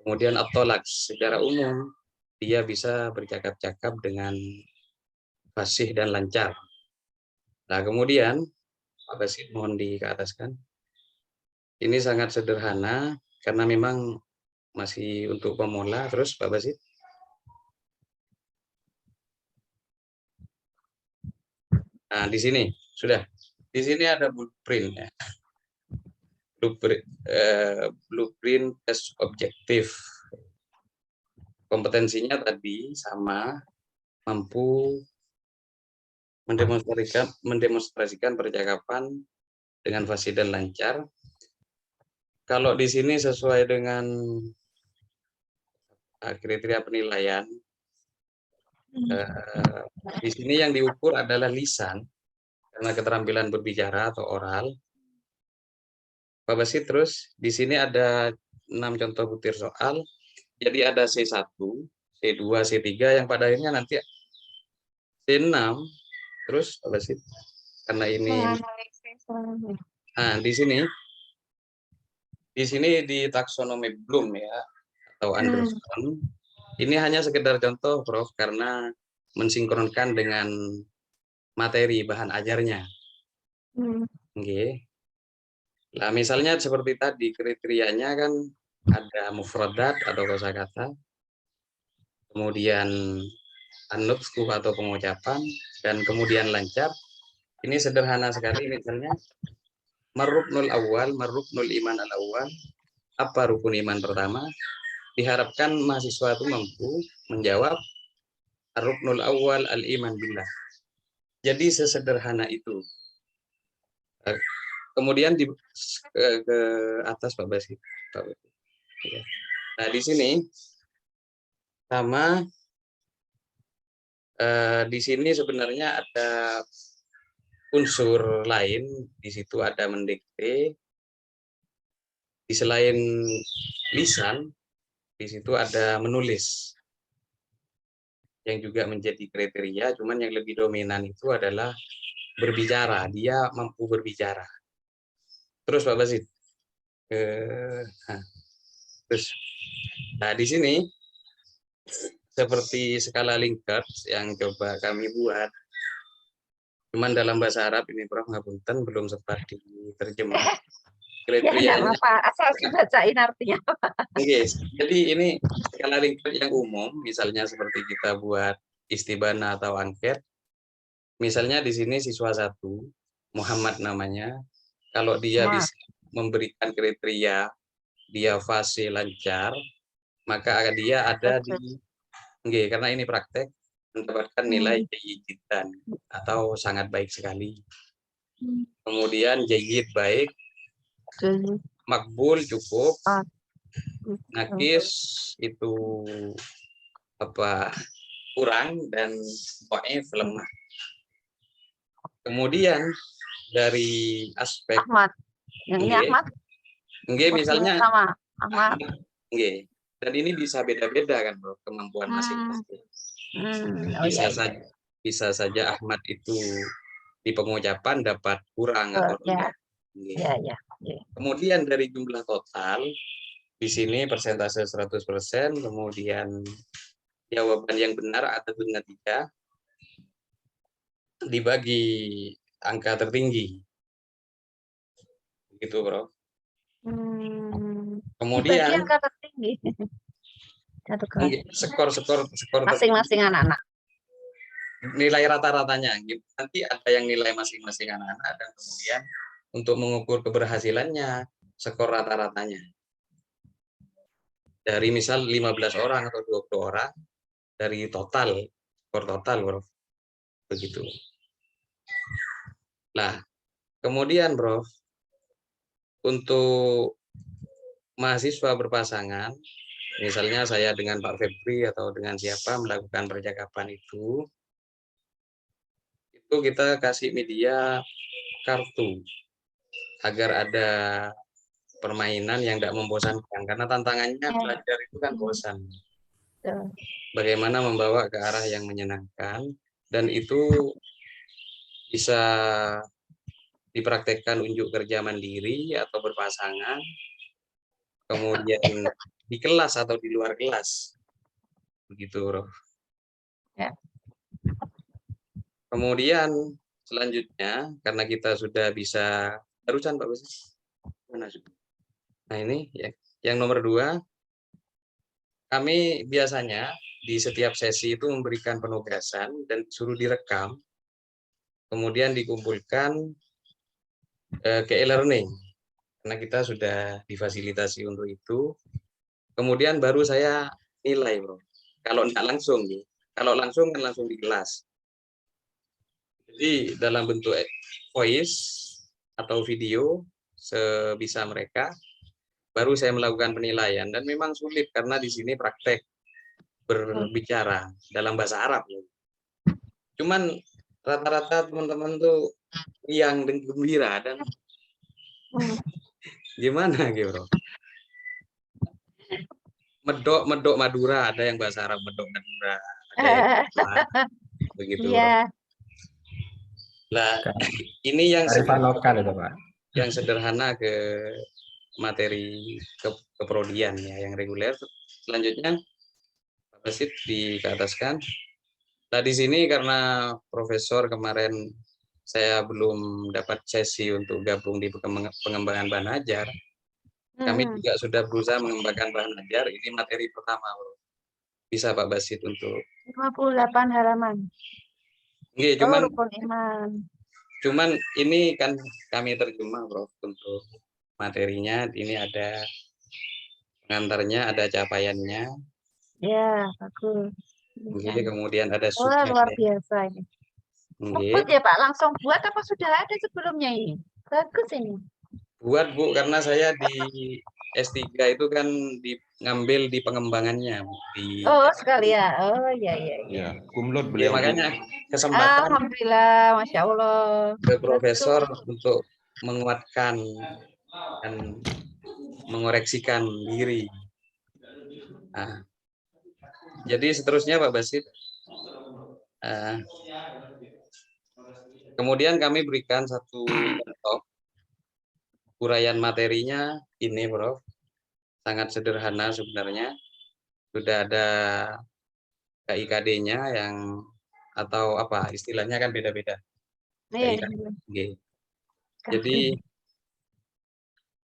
kemudian at-tolak secara umum dia bisa bercakap-cakap dengan fasih dan lancar. Nah kemudian Pak Basit mohon di ke atas kan. Ini sangat sederhana karena memang masih untuk pemula. Terus Pak Basit. Nah di sini sudah. Di sini ada blueprint ya. Blueprint tes objektif. Kompetensinya tadi sama, mampu mendemonstrasikan percakapan dengan fasih dan lancar. Kalau di sini sesuai dengan kriteria penilaian, di sini yang diukur adalah lisan, karena keterampilan berbicara atau oral. Pak Basit, terus di sini ada 6 contoh butir soal. Jadi ada C1, C2, C3 yang pada akhirnya nanti C6. Terus Pak Basit, karena ini nah di sini di taksonomi Bloom ya atau Anderson. Ini hanya sekedar contoh Prof, karena mensinkronkan dengan materi bahan ajarnya. Okay. Nah, misalnya seperti tadi kriterianya kan ada mufradat atau kosakata, kemudian an-nutqu atau pengucapan, dan kemudian lancar. Ini sederhana sekali, misalnya marruknul awal, marruknul iman al-awwal. Apa rukun iman pertama? Diharapkan mahasiswa itu mampu menjawab ar-ruknul awal al-iman billah. Jadi sesederhana itu. Kemudian ke atas Pak Basit. Nah di sini sama di sini sebenarnya ada unsur lain. Di situ ada mendikte. Di selain lisan, di situ ada menulis yang juga menjadi kriteria. Cuman yang lebih dominan itu adalah berbicara. Dia mampu berbicara. Terus Pak Basit. Nah di sini seperti skala Likert yang coba kami buat. Cuman dalam bahasa Arab ini Prof ngapunten belum sempat diterjemah. Kriterianya. Apa asal dibacain artinya. Yes. Jadi ini skala Likert yang umum, misalnya seperti kita buat istibana atau angket. Misalnya di sini siswa 1, Muhammad namanya. Kalau dia bisa memberikan kriteria dia fasih lancar, maka dia ada di karena ini praktek mendapatkan nilai jayyidan atau sangat baik sekali. Kemudian jayyid baik, makbul cukup, nakis itu kurang, dan dhaif lemah. Kemudian dari aspek Ahmad. Yang ini Ahmad. Misalnya Ahmad. Dan ini bisa beda-beda kan Bro, kemampuan masing-masing. Bisa saja Ahmad itu di pengucapan dapat kurang atau enggak. Kemudian dari jumlah total, di sini persentase 100%, kemudian jawaban yang benar ada dengan 3, dibagi angka tertinggi. Gitu, Bro. Dibagi Kemudian angka tertinggi. Satu kelas. skor Masing-masing anak-anak. nilai rata-ratanya. Nanti ada yang nilai masing-masing anak-anak dan kemudian untuk mengukur keberhasilannya skor rata-ratanya. Dari misal 15 orang atau 20 orang dari total, skor total, Bro. Begitu. Nah, kemudian, Bro, untuk mahasiswa berpasangan, misalnya saya dengan Pak Febri atau dengan siapa melakukan percakapan itu kita kasih media kartu agar ada permainan yang tidak membosankan, karena tantangannya belajar itu kan bosan. Bagaimana membawa ke arah yang menyenangkan, dan itu bisa dipraktekkan unjuk kerja mandiri atau berpasangan, kemudian di kelas atau di luar kelas. Begitu, Bro. Ya. Kemudian selanjutnya, karena kita sudah bisa, barusan Pak Bos. Nah ini ya, yang nomor 2, kami biasanya di setiap sesi itu memberikan penugasan dan suruh direkam, kemudian dikumpulkan ke e-learning, karena kita sudah difasilitasi untuk itu. Kemudian baru saya nilai, Bro. Kalau tidak langsung, kalau langsung kan langsung di kelas. Jadi dalam bentuk voice atau video sebisa mereka, baru saya melakukan penilaian. Dan memang sulit karena di sini praktek berbicara dalam bahasa Arab. Cuman rata-rata teman-teman tuh riang dan gembira dan gimana gitu, Bro? Medok Madura, ada yang bahasa Arab medok Madura, ada yang begitu, Bro. Nah, ini yang lokal itu, Pak. Yang sederhana ke materi keprodian ya, yang reguler. Selanjutnya Pak Basit dikeataskan. Nah, di sini karena profesor kemarin saya belum dapat sesi untuk gabung di pengembangan bahan ajar. Kami juga sudah berusaha mengembangkan bahan ajar. Ini materi pertama, Bro. Bisa Pak Basit untuk 58 halaman. Nggih, Rukun iman. Cuman ini kan kami terjemah, Bro, untuk materinya. Ini ada pengantarnya, ada capaiannya. Ya, bagus. Nggih, kemudian ada Wah, luar biasa ini. Nggih. Ya Pak, langsung buat apa sudah ada sebelumnya ini? Bagus ini. Buat, Bu, karena saya di S3 itu kan ngambil di pengembangannya. Sekali ya. Oh, iya. Ya, kumlot Ya, beliau. makanya kesempatan Alhamdulillah, Masya Allah. ke profesor untuk menguatkan dan mengoreksikan diri. Nah, jadi seterusnya Pak Basit. Kemudian kami berikan satu contoh. Uraian materinya ini, Bro. Sangat sederhana sebenarnya. Sudah ada KIKD-nya yang atau apa istilahnya kan beda-beda. Jadi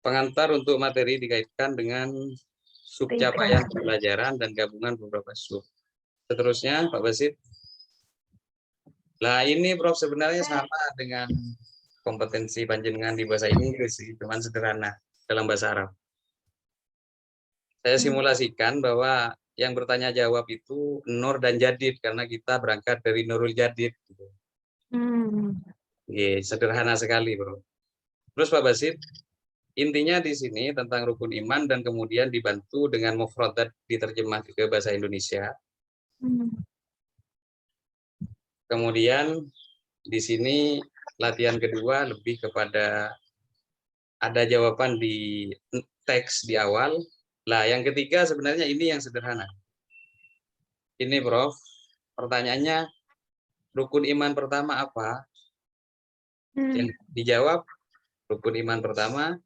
pengantar untuk materi dikaitkan dengan sub capaian pembelajaran dan gabungan beberapa sub. Seterusnya Pak Basit. Nah ini Prof sebenarnya sama dengan kompetensi panjenengan di bahasa Inggris sih, cuman sederhana dalam bahasa Arab. Saya simulasikan bahwa yang bertanya jawab itu Nur dan Jadid karena kita berangkat dari Nurul Jadid. Gitu. Sederhana sekali, Bro. Terus Pak Basit, intinya di sini tentang rukun iman dan kemudian dibantu dengan mufradat diterjemah ke bahasa Indonesia. Kemudian di sini latihan kedua lebih kepada ada jawaban di teks di awal. Lah, yang ketiga sebenarnya ini yang sederhana. Ini, Prof. Pertanyaannya, rukun iman pertama apa? Yang dijawab, rukun iman pertama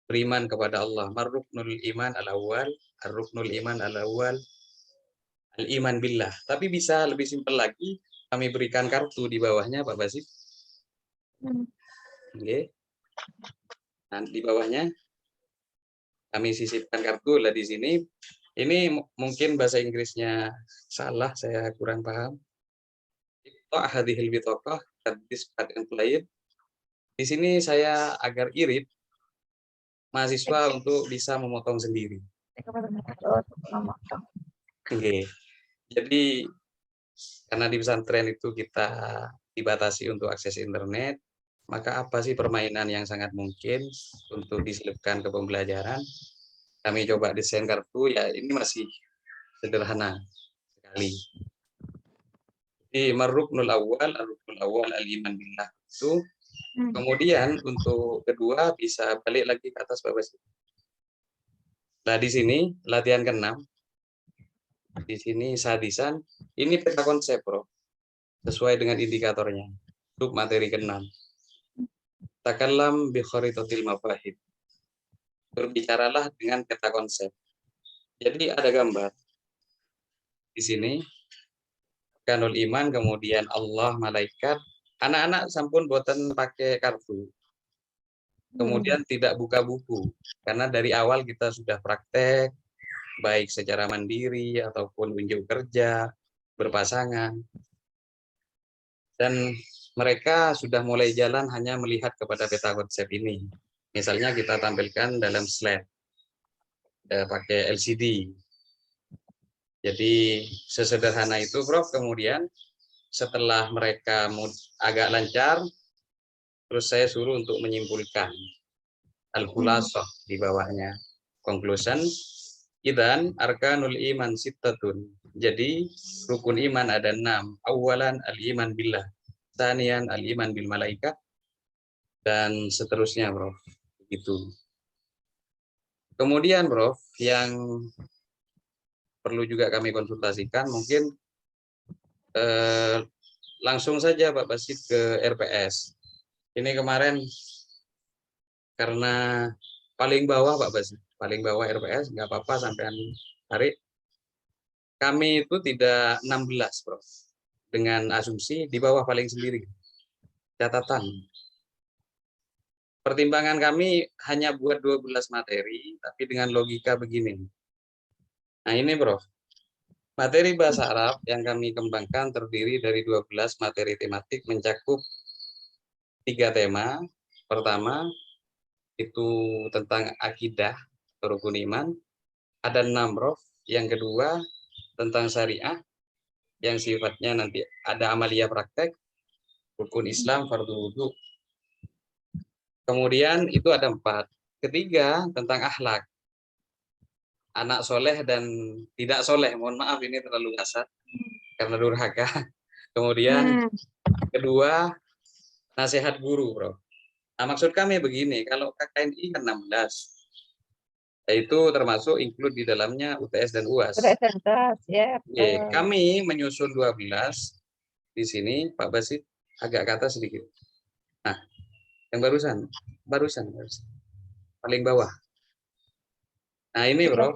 beriman kepada Allah. Marruknul iman al-awwal, ar-ruknul iman al-awwal, al-iman billah. Tapi bisa lebih simpel lagi, kami berikan kartu di bawahnya Pak Basit. Oke. Nah, di bawahnya kami sisipkan kartu lah di sini. Ini mungkin bahasa Inggrisnya salah, saya kurang paham. Hadhil bitaqah hadis lain. Di sini saya agar irit mahasiswa untuk bisa memotong sendiri. Oke. Jadi karena di pesantren itu kita dibatasi untuk akses internet, maka apa sih permainan yang sangat mungkin untuk diselipkan ke pembelajaran? Kami coba desain kartu, ya ini masih sederhana sekali. Di marruknul awal, al-iman billah itu. Kemudian untuk kedua bisa balik lagi ke atas Pak Basit. Nah di sini latihan ke-6. Di sini sadisan, ini peta konsep Bro. Sesuai dengan indikatornya. Untuk materi ke-6. Takallam bi kharitatil mafahim. Berbicaralah dengan peta konsep. Jadi ada gambar. Di sini kanul iman, kemudian Allah, malaikat. Anak-anak sampun boten pakai kartu. Kemudian tidak buka buku. Karena dari awal kita sudah praktek, baik secara mandiri ataupun unjuk kerja, berpasangan. Dan mereka sudah mulai jalan hanya melihat kepada peta konsep ini. Misalnya kita tampilkan dalam slide, pakai LCD. Jadi sesederhana itu Prof. Kemudian setelah mereka agak lancar, terus saya suruh untuk menyimpulkan al-khulasah di bawahnya. Conclusion, idzan arkanul iman sittatun. Jadi rukun iman ada 6. Awalan al-iman billah, tsaniyan al-iman bil malaikat, dan seterusnya Prof. Begitu. Kemudian Prof, yang perlu juga kami konsultasikan, mungkin langsung saja Pak Basit ke RPS. Ini kemarin karena paling bawah Pak Basit, paling bawah RPS, nggak apa-apa sampai tarik. Kami itu tidak 16 Prof. Dengan asumsi di bawah paling sendiri. Catatan. Pertimbangan kami hanya buat 12 materi, tapi dengan logika begini. Nah ini Prof. Materi bahasa Arab yang kami kembangkan terdiri dari 12 materi tematik mencakup 3 tema. Pertama, itu tentang akidah, rukun iman. Ada 6 Prof. Yang kedua, tentang syariah, yang sifatnya nanti ada amalia praktek, rukun Islam, fardu wudu. Kemudian itu ada 4. Ketiga, tentang akhlak. Anak soleh dan tidak soleh. Mohon maaf ini terlalu kasar karena durhaka. Kemudian kedua, nasihat guru, Bro. Nah, maksud kami begini, kalau KKNI kan 16, yaitu termasuk include di dalamnya UTS dan UAS. Ya, kami menyusun 12 di sini, Pak Basit agak ke atas sedikit. Nah, yang barusan paling bawah. Nah ini Bro,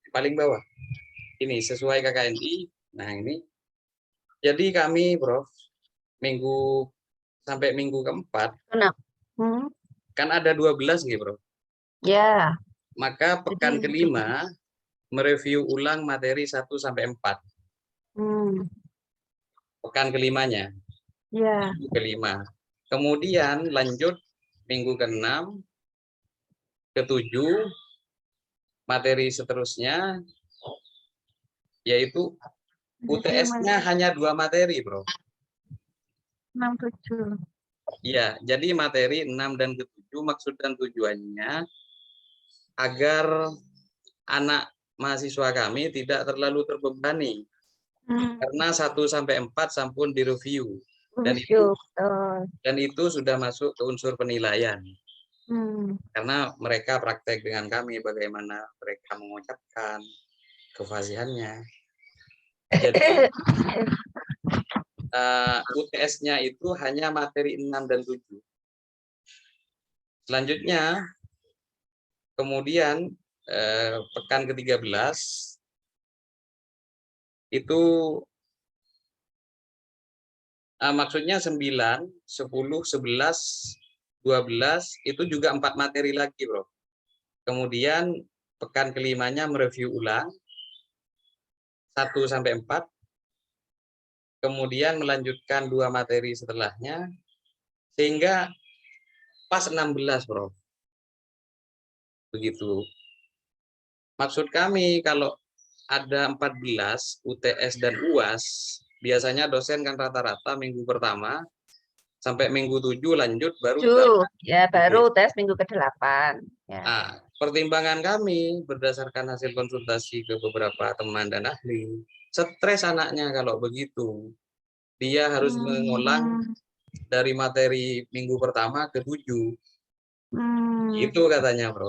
paling bawah. Ini sesuai KKNI. Nah ini. Jadi kami Bro, sampai minggu keempat, kan ada 12 nih Bro. Ya. Maka pekan kelima mereview ulang materi 1 sampai 4. Pekan kelimanya. Ya. Minggu kelima. Kemudian lanjut minggu ke-6, ke-7, materi seterusnya, yaitu UTS-nya hanya 2 materi, Bro. 6, 7. Ya, jadi materi 6 dan ke-7 maksud dan tujuannya agar anak mahasiswa kami tidak terlalu terbebani. Karena 1 sampai 4 sampun direview. Dan itu sudah masuk ke unsur penilaian. Karena mereka praktek dengan kami bagaimana mereka mengucapkan kefasihannya. Jadi UTS-nya itu hanya materi 6 dan 7. Selanjutnya Kemudian pekan ke-13 itu maksudnya 9, 10, 11, 12 itu juga 4 materi lagi, Bro. Kemudian pekan kelimanya mereview ulang 1 sampai 4. Kemudian melanjutkan 2 materi setelahnya sehingga pas 16, Bro. Begitu. Maksud kami kalau ada 14 UTS dan UAS, biasanya dosen kan rata-rata minggu pertama sampai minggu 7 lanjut baru 7, 8. ya baru tes minggu ke-8. Ya. Nah, pertimbangan kami berdasarkan hasil konsultasi ke beberapa teman dan ahli, stres anaknya kalau begitu. Dia harus mengulang dari materi minggu pertama ke 7. Itu katanya, Bro.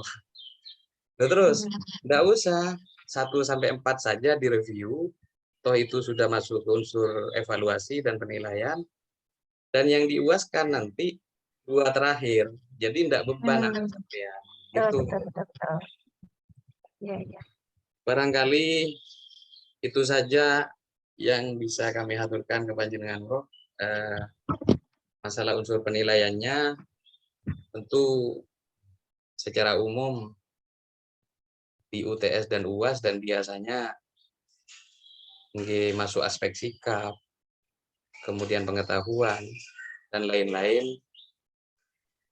Terus, enggak usah 1 sampai 4 saja direview, toh itu sudah masuk ke unsur evaluasi dan penilaian. Dan yang diuaskan nanti 2 terakhir. Jadi enggak beban anak sampean. Gitu. Betul. Ya. Barangkali itu saja yang bisa kami aturkan ke panjenengan, Bro. Masalah unsur penilaiannya tentu secara umum di UTS dan UAS dan biasanya masuk aspek sikap, kemudian pengetahuan dan lain-lain.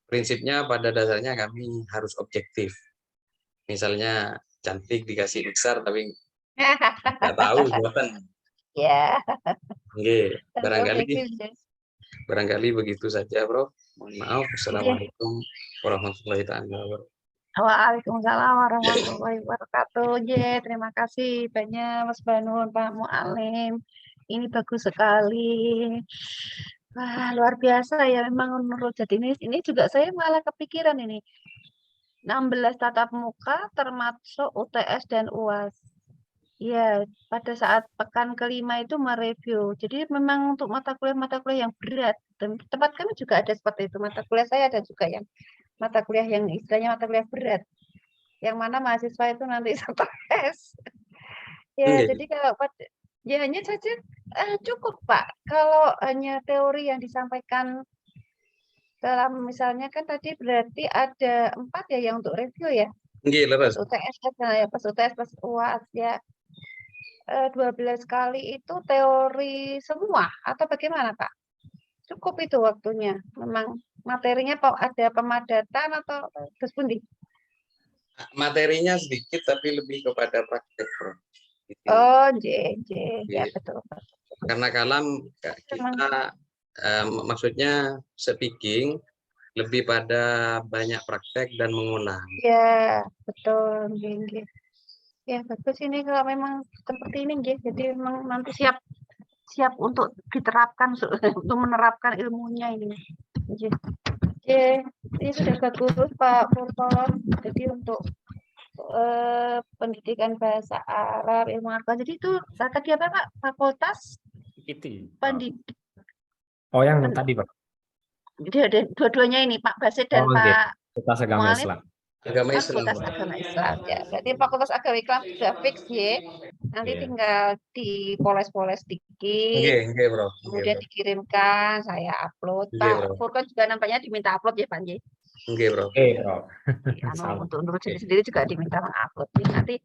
Prinsipnya pada dasarnya kami harus objektif. Misalnya cantik dikasih besar tapi nggak tahu buatan. Ya. Barangkali begitu saja, Bro. Mohon maaf. Assalamualaikum warahmatullahi wabarakatuh. Waalaikumsalam warahmatullahi wabarakatuh. Terima kasih banyak Mas Banun, Pak Mualim. Ini bagus sekali. Wah, luar biasa ya memang menurut Jatinis. Ini juga saya malah kepikiran ini. 16 tatap muka termasuk UTS dan UAS. Ya, pada saat pekan kelima itu mereview. Jadi memang untuk mata kuliah yang berat. Tempat kami juga ada seperti itu. Mata kuliah saya ada juga yang mata kuliah yang istilahnya mata kuliah berat. Yang mana mahasiswa itu nanti stres. Ya, jadi kalau ya hanya saja cukup, Pak. Kalau hanya teori yang disampaikan dalam misalnya kan tadi berarti ada 4 ya yang untuk review ya. Pas UTS ya, pas UTS pas UAS ya. 12 kali itu teori semua atau bagaimana, Pak? Cukup itu waktunya. Memang materinya ada pemadatan atau terus pundi? Materinya sedikit tapi lebih kepada praktek, Bro. Oh, ya betul. Karena kita maksudnya speaking lebih pada banyak praktek dan mengulang. Ya, betul. Ya, bagus ini kalau memang seperti ini, jadi memang nanti siap untuk diterapkan, untuk menerapkan ilmunya ini. Ini sudah bagus, Pak Purpon. Jadi untuk pendidikan bahasa Arab, ilmu Arab. Jadi itu tadi apa, Pak? Fakultas pendidik. Oh, yang tadi, Pak. Dua-duanya ini, Pak Basit dan Pak Fakultas Agama Islam. Fakultas Agama Islam ya. Jadi Fakultas Agama Islam sudah fix ya. Nanti tinggal dipoles-poles dikit. Bro. Kemudian dikirimkan, saya upload. Pak Furkon juga nampaknya diminta upload ya, Pak. Bro. Untuk Nurul sendiri juga diminta mengupload. Nanti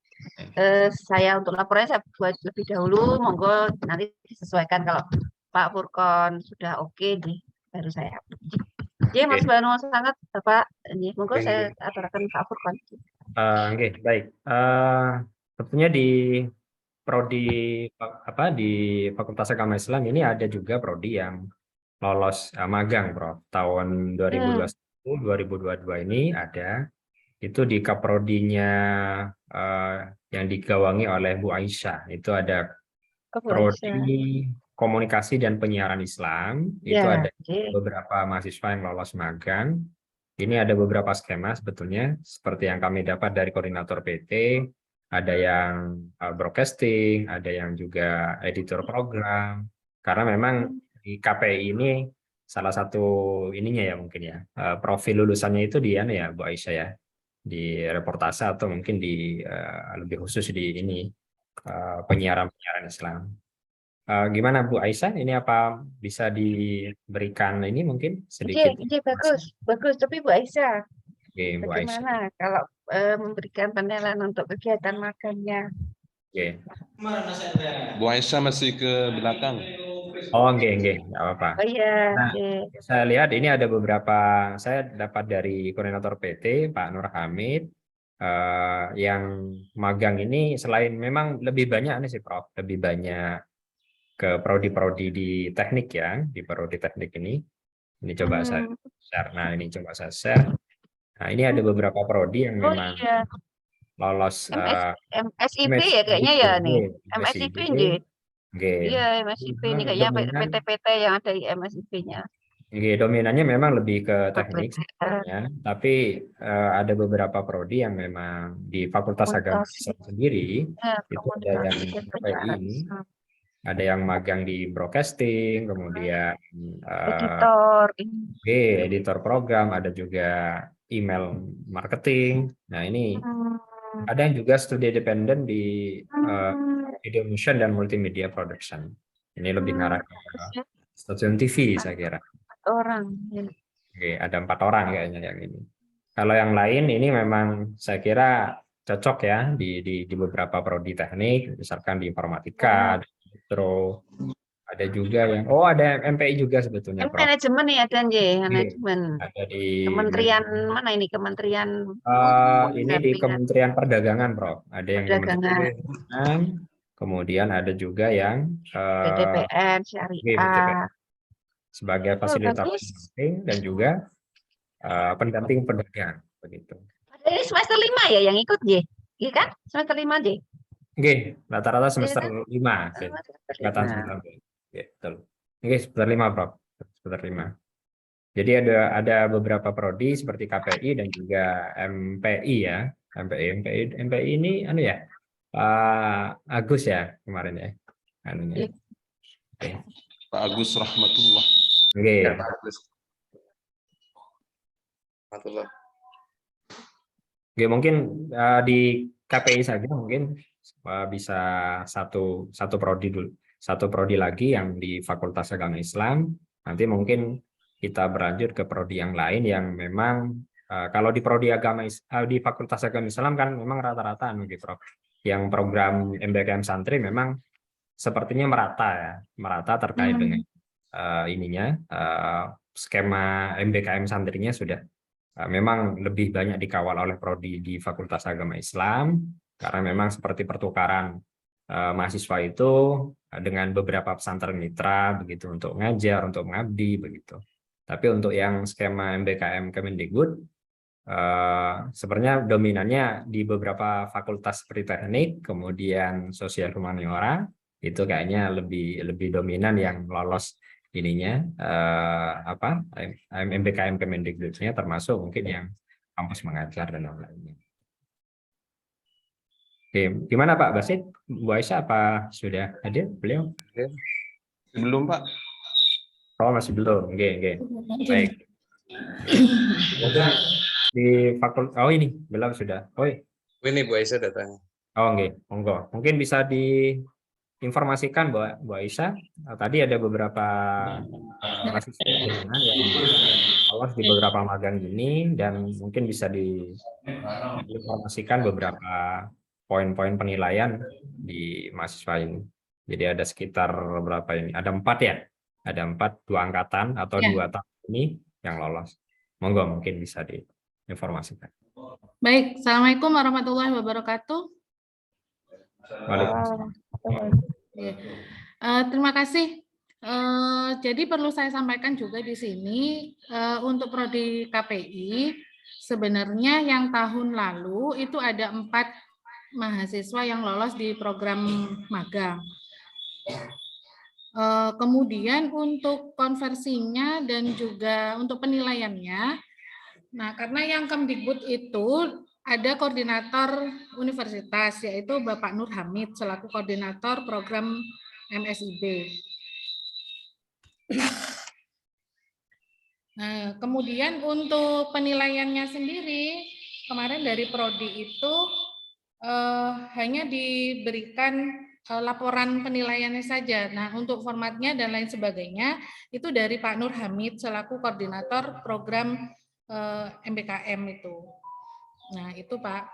saya untuk laporannya saya buat lebih dahulu. Monggo nanti disesuaikan kalau Pak Furkon sudah oke nih, baru saya upload. Jadi Mas Banu sangat Bapak, monggo saya aturakan Pak Furkon. Baik. Tentunya di prodi di Fakultas Agama Islam ini ada juga prodi yang lolos magang, Prof. Tahun 2021-2022 ini ada. Itu di kaprodinya yang digawangi oleh Bu Aisyah. Itu ada prodi komunikasi dan penyiaran Islam. Itu ada beberapa mahasiswa yang lolos magang. Ini ada beberapa skema sebetulnya, seperti yang kami dapat dari koordinator PT, ada yang broadcasting, ada yang juga editor program. Karena memang di KPI ini salah satu ininya ya mungkin ya, profil lulusannya itu di ya Bu Aisyah ya. di reportase atau mungkin di lebih khusus di ini penyiaran Islam. Gimana Bu Aisyah? Ini apa bisa diberikan ini mungkin sedikit? Bagus, bagus. Tapi Bu Aisyah, Oke, Bu Aisyah. bagaimana kalau memberikan penilaian untuk kegiatan magangnya? Oke. Bu Aisyah masih ke belakang. Oh, nggak apa-apa. Oh iya, Nah, oke. saya lihat ini ada beberapa, saya dapat dari koordinator PT, Pak Nur Hamid, yang magang ini selain memang lebih banyak nih sih Prof, lebih banyak ke prodi-prodi di teknik ya, di prodi teknik ini. Ini coba saya share. Nah, ini coba saya share. Nah, ini ada beberapa prodi yang Oh memang iya, lolos MSIP ya kayaknya ya nih. MSIP nggih. Oke. Iya, MSIP ini kayaknya PT-PT yang ada di MSIP-nya. Dominannya memang lebih ke teknik ya, tapi ada beberapa prodi yang memang di Fakultas Agama Islam sendiri itu ada yang KPI ini, ada yang magang di broadcasting, kemudian editor program, ada juga email marketing. Nah ini ada yang juga studi independen di video motion dan multimedia production. Ini lebih ngarah ke stasiun TV saya kira. Orang. Oke, ada 4 orang kayaknya yang ini. Kalau yang lain ini memang saya kira cocok ya di beberapa prodi teknik, misalkan di informatika, ada juga yang ada MPI juga sebetulnya Prof. Manajemen ya dan manajemen. Ada di Kementerian mana ini? Kementerian ini di Kementerian Perdagangan Prof. Ada yang Perdagangan. Kementerian, kemudian ada juga yang PTPN, Syariah. Sebagai fasilitator marketing dan juga pendamping pedagang begitu. Ini semester 5 ya yang ikut J? Iya kan? Semester 5 J? Oke, rata-rata semester 5. Rata-rata betul. Oke, semester 5, Prof. Semester 5. Jadi ada beberapa prodi seperti KPI dan juga MPI ya. MPI ini ya? Pak Agus ya kemarin ya. Anunya. Oke. Pak Agus Rahmatullah. Oke. Ya, Pak Agus. Rahmatullah. Oke, mungkin di KPI saja mungkin bisa satu prodi dulu, satu prodi lagi yang di Fakultas Agama Islam. Nanti mungkin kita berlanjut ke prodi yang lain yang memang kalau di prodi di Fakultas Agama Islam kan memang rata-rata gitu, Prof. Yang program MBKM santri memang sepertinya merata terkait dengan skema MBKM santrinya sudah memang lebih banyak dikawal oleh prodi di Fakultas Agama Islam karena memang seperti pertukaran mahasiswa itu dengan beberapa pesantren mitra begitu untuk ngajar, untuk mengabdi begitu. Tapi untuk yang skema MBKM Kemendikbud sebenarnya dominannya di beberapa fakultas seperti teknik, kemudian sosial humaniora itu kayaknya lebih dominan yang lolos ininya MBKM Kemendikbudnya termasuk mungkin yang kampus mengajar dan lain-lainnya. Oke, gimana Pak Basit? Bu Aisyah apa sudah hadir beliau? Belum Pak. Oh masih belum. Oke. Baik. Di fakultas ini belum sudah. Ini Bu Aisyah datang. Monggo. Mungkin bisa diinformasikan Bu Aisyah. Tadi ada beberapa mahasiswa yang lolos di beberapa magang ini dan mungkin bisa diinformasikan beberapa poin-poin penilaian di mahasiswa ini. Jadi ada sekitar berapa ini? Ada 4 ya? Ada 4, 2 angkatan atau 2 tahun ini yang lolos. Monggo mungkin bisa diinformasikan. Baik, Assalamualaikum warahmatullahi wabarakatuh. Waalaikumsalam. Terima kasih. Jadi perlu saya sampaikan juga di sini untuk prodi KPI sebenarnya yang tahun lalu itu ada 4 mahasiswa yang lolos di program magang. Kemudian untuk konversinya dan juga untuk penilaiannya, nah karena yang Kemdikbud itu ada koordinator universitas yaitu Bapak Nur Hamid selaku koordinator program MSIB. Nah, kemudian untuk penilaiannya sendiri kemarin dari prodi itu hanya diberikan laporan penilaiannya saja. Nah, untuk formatnya dan lain sebagainya itu dari Pak Nur Hamid selaku koordinator program MBKM itu. Nah, itu Pak.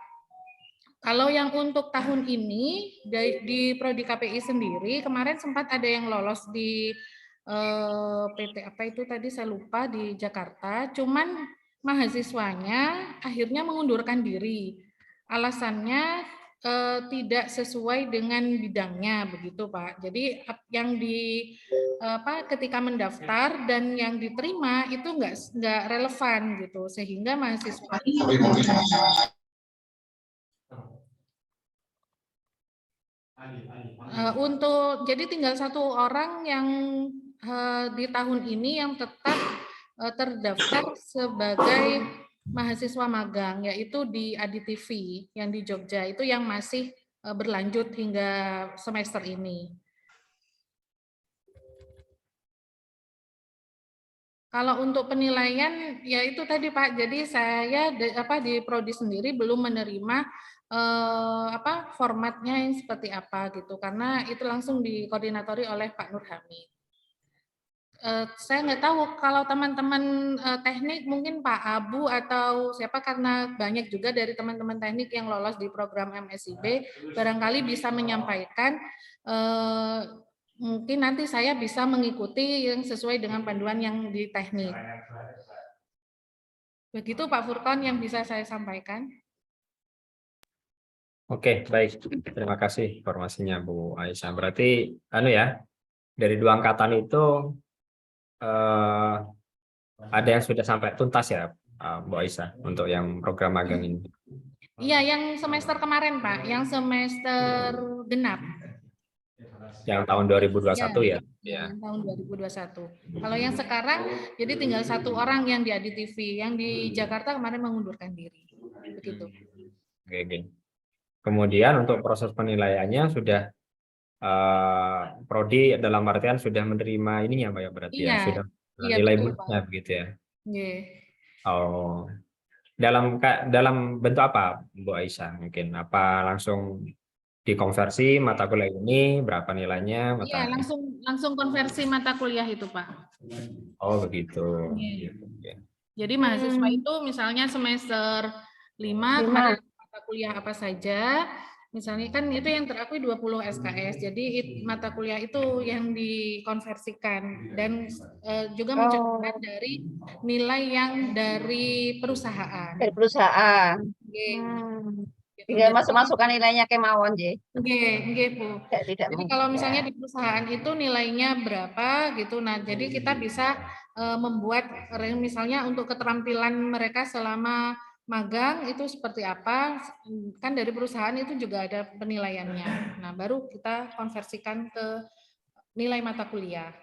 Kalau yang untuk tahun ini di prodi KPI sendiri kemarin sempat ada yang lolos di PT apa itu tadi saya lupa di Jakarta, cuman mahasiswanya akhirnya mengundurkan diri. Alasannya tidak sesuai dengan bidangnya begitu Pak. Jadi yang ketika mendaftar dan yang diterima itu nggak relevan gitu, sehingga mahasiswa untuk jadi tinggal satu orang yang di tahun ini yang tetap terdaftar sebagai mahasiswa magang, yaitu di ADTV yang di Jogja, itu yang masih berlanjut hingga semester ini. Kalau untuk penilaian, ya itu tadi Pak, jadi saya di prodi sendiri belum menerima formatnya yang seperti apa gitu, karena itu langsung dikoordinatori oleh Pak Nur Hamid. Saya nggak tahu kalau teman-teman teknik mungkin Pak Abu atau siapa, karena banyak juga dari teman-teman teknik yang lolos di program MSIB, barangkali bisa menyampaikan. Mungkin nanti saya bisa mengikuti yang sesuai dengan panduan yang di teknik. Begitu Pak Furqon yang bisa saya sampaikan. Oke, baik. Terima kasih informasinya Bu Aisyah. Berarti dari 2 angkatan itu ada yang sudah sampai tuntas ya Bu Aisyah untuk yang program magang ini? Iya, yang semester kemarin Pak, yang semester genap. Yang tahun 2021 ya? Ya. Tahun 2021. Kalau yang sekarang, jadi tinggal satu orang yang di ADTV, yang di Jakarta kemarin mengundurkan diri. Begitu. Oke. Kemudian untuk proses penilaiannya sudah prodi dalam artian sudah menerima ininya Pak ya, berarti Iya, ya sudah iya, nilai betul, busnya begitu ya? Iya. Oh, dalam bentuk apa Bu Aisyah? Mungkin apa langsung dikonversi mata kuliah ini berapa nilainya? Iya, langsung konversi mata kuliah itu Pak. Oh begitu. Iya. Oke. Jadi mahasiswa itu misalnya semester 5 kemarin mata kuliah apa saja, misalnya kan itu yang terakui 20 SKS, jadi mata kuliah itu yang dikonversikan dan juga mencatat dari nilai yang dari perusahaan. Dari perusahaan. Tinggal masuk-masukkan nilainya kemauan, J. Nggih, Bu. Tidak Jadi kalau misalnya di perusahaan itu nilainya berapa gitu, nah jadi kita bisa membuat misalnya untuk keterampilan mereka selama magang itu seperti apa, kan dari perusahaan itu juga ada penilaiannya. Nah baru kita konversikan ke nilai mata kuliah.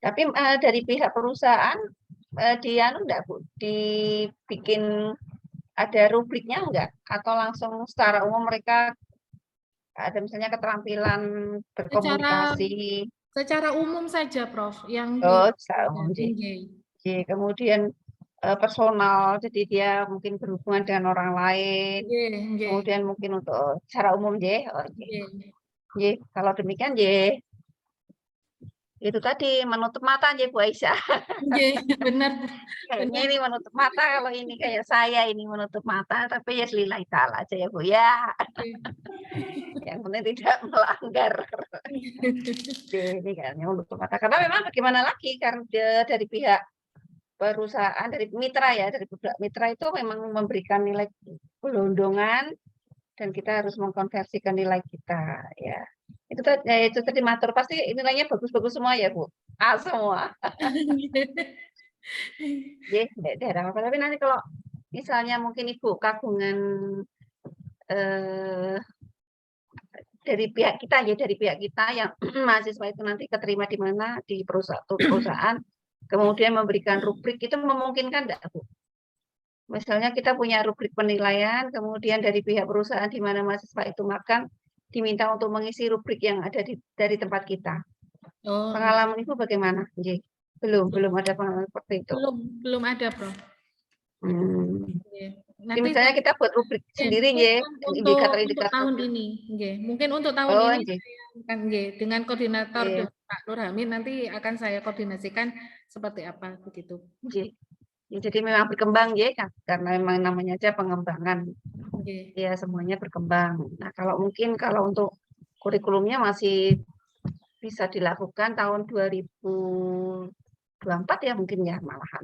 Tapi dari pihak perusahaan enggak Bu, dibikin ada rubriknya enggak? Atau langsung secara umum mereka ada misalnya keterampilan berkomunikasi? Secara umum saja, Prof. Yang secara umum. Kemudian personal, jadi dia mungkin berhubungan dengan orang lain. Kemudian mungkin untuk secara umum, kalau demikian, itu tadi menutup mata aja Bu Aisyah. Benar. Kayaknya ini menutup mata, kalau ini kayak saya ini menutup mata, tapi ya lillahi ta'ala aja ya Bu ya. Yang penting tidak melanggar. Ini kayaknya menutup mata. Karena memang bagaimana lagi, karena dari pihak perusahaan, dari mitra ya, dari mitra itu memang memberikan nilai gelondongan dan kita harus mengkonversikan nilai kita ya. Itu tadi matur, pasti nilainya bagus-bagus semua ya Bu? Semua. Tapi nanti kalau misalnya mungkin Ibu kagungan dari pihak kita yang mahasiswa itu nanti keterima di mana, di perusahaan, kemudian memberikan rubrik, itu memungkinkan enggak Bu? Misalnya kita punya rubrik penilaian, kemudian dari pihak perusahaan di mana mahasiswa itu magang, diminta untuk mengisi rubrik yang ada dari tempat kita. Oh, Pengalaman Ibu bagaimana? Nggih. Belum ada pengalaman seperti itu. belum ada, Prof. Hmm. Nggih. Jadi Nanti misalnya kita buat rubrik sendiri nggih, untuk indikator-indikator. tahun ini, nggih. Mungkin untuk tahun Oh, ini nggih. kan nggih, dengan koordinator Iya. dengan Pak Nur Hamid nanti akan saya koordinasikan seperti apa begitu. Nggih. Ya, jadi memang berkembang ya, karena memang namanya aja pengembangan. Nggih. Ya, semuanya berkembang. Nah, kalau untuk kurikulumnya masih bisa dilakukan tahun 2024 ya mungkin ya malahan.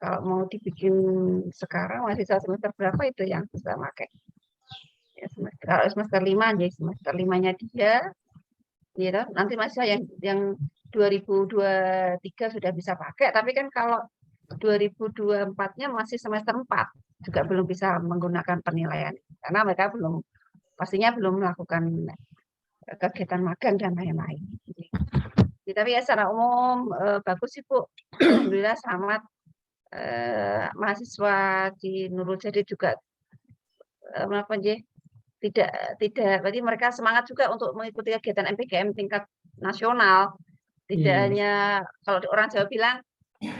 Kalau mau dibikin sekarang masih semester berapa itu yang bisa pakai? Ya, kalau semester 5 ya semester 5-nya dia, ya nanti masih yang 2023 sudah bisa pakai, tapi kan kalau 2024-nya masih semester 4 juga belum bisa menggunakan penilaian karena mereka pastinya belum melakukan kegiatan magang dan lain-lain. Tapi ya secara umum bagus sih Bu. Alhamdulillah selamat mahasiswa di Nurul Jadi juga apa tidak berarti mereka semangat juga untuk mengikuti kegiatan MPKM tingkat nasional. Tidak hanya kalau orang Jawa bilang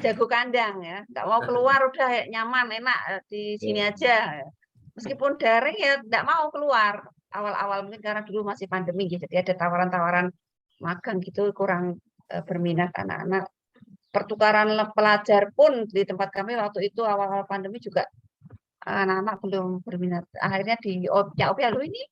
jago kandang ya, nggak mau keluar udah nyaman enak di sini aja. Meskipun daring ya nggak mau keluar awal-awal mungkin karena dulu masih pandemi gitu. Jadi ada tawaran-tawaran magang gitu kurang berminat anak-anak. Pertukaran pelajar pun di tempat kami waktu itu awal-awal pandemi juga anak-anak belum berminat. Akhirnya di OPA ini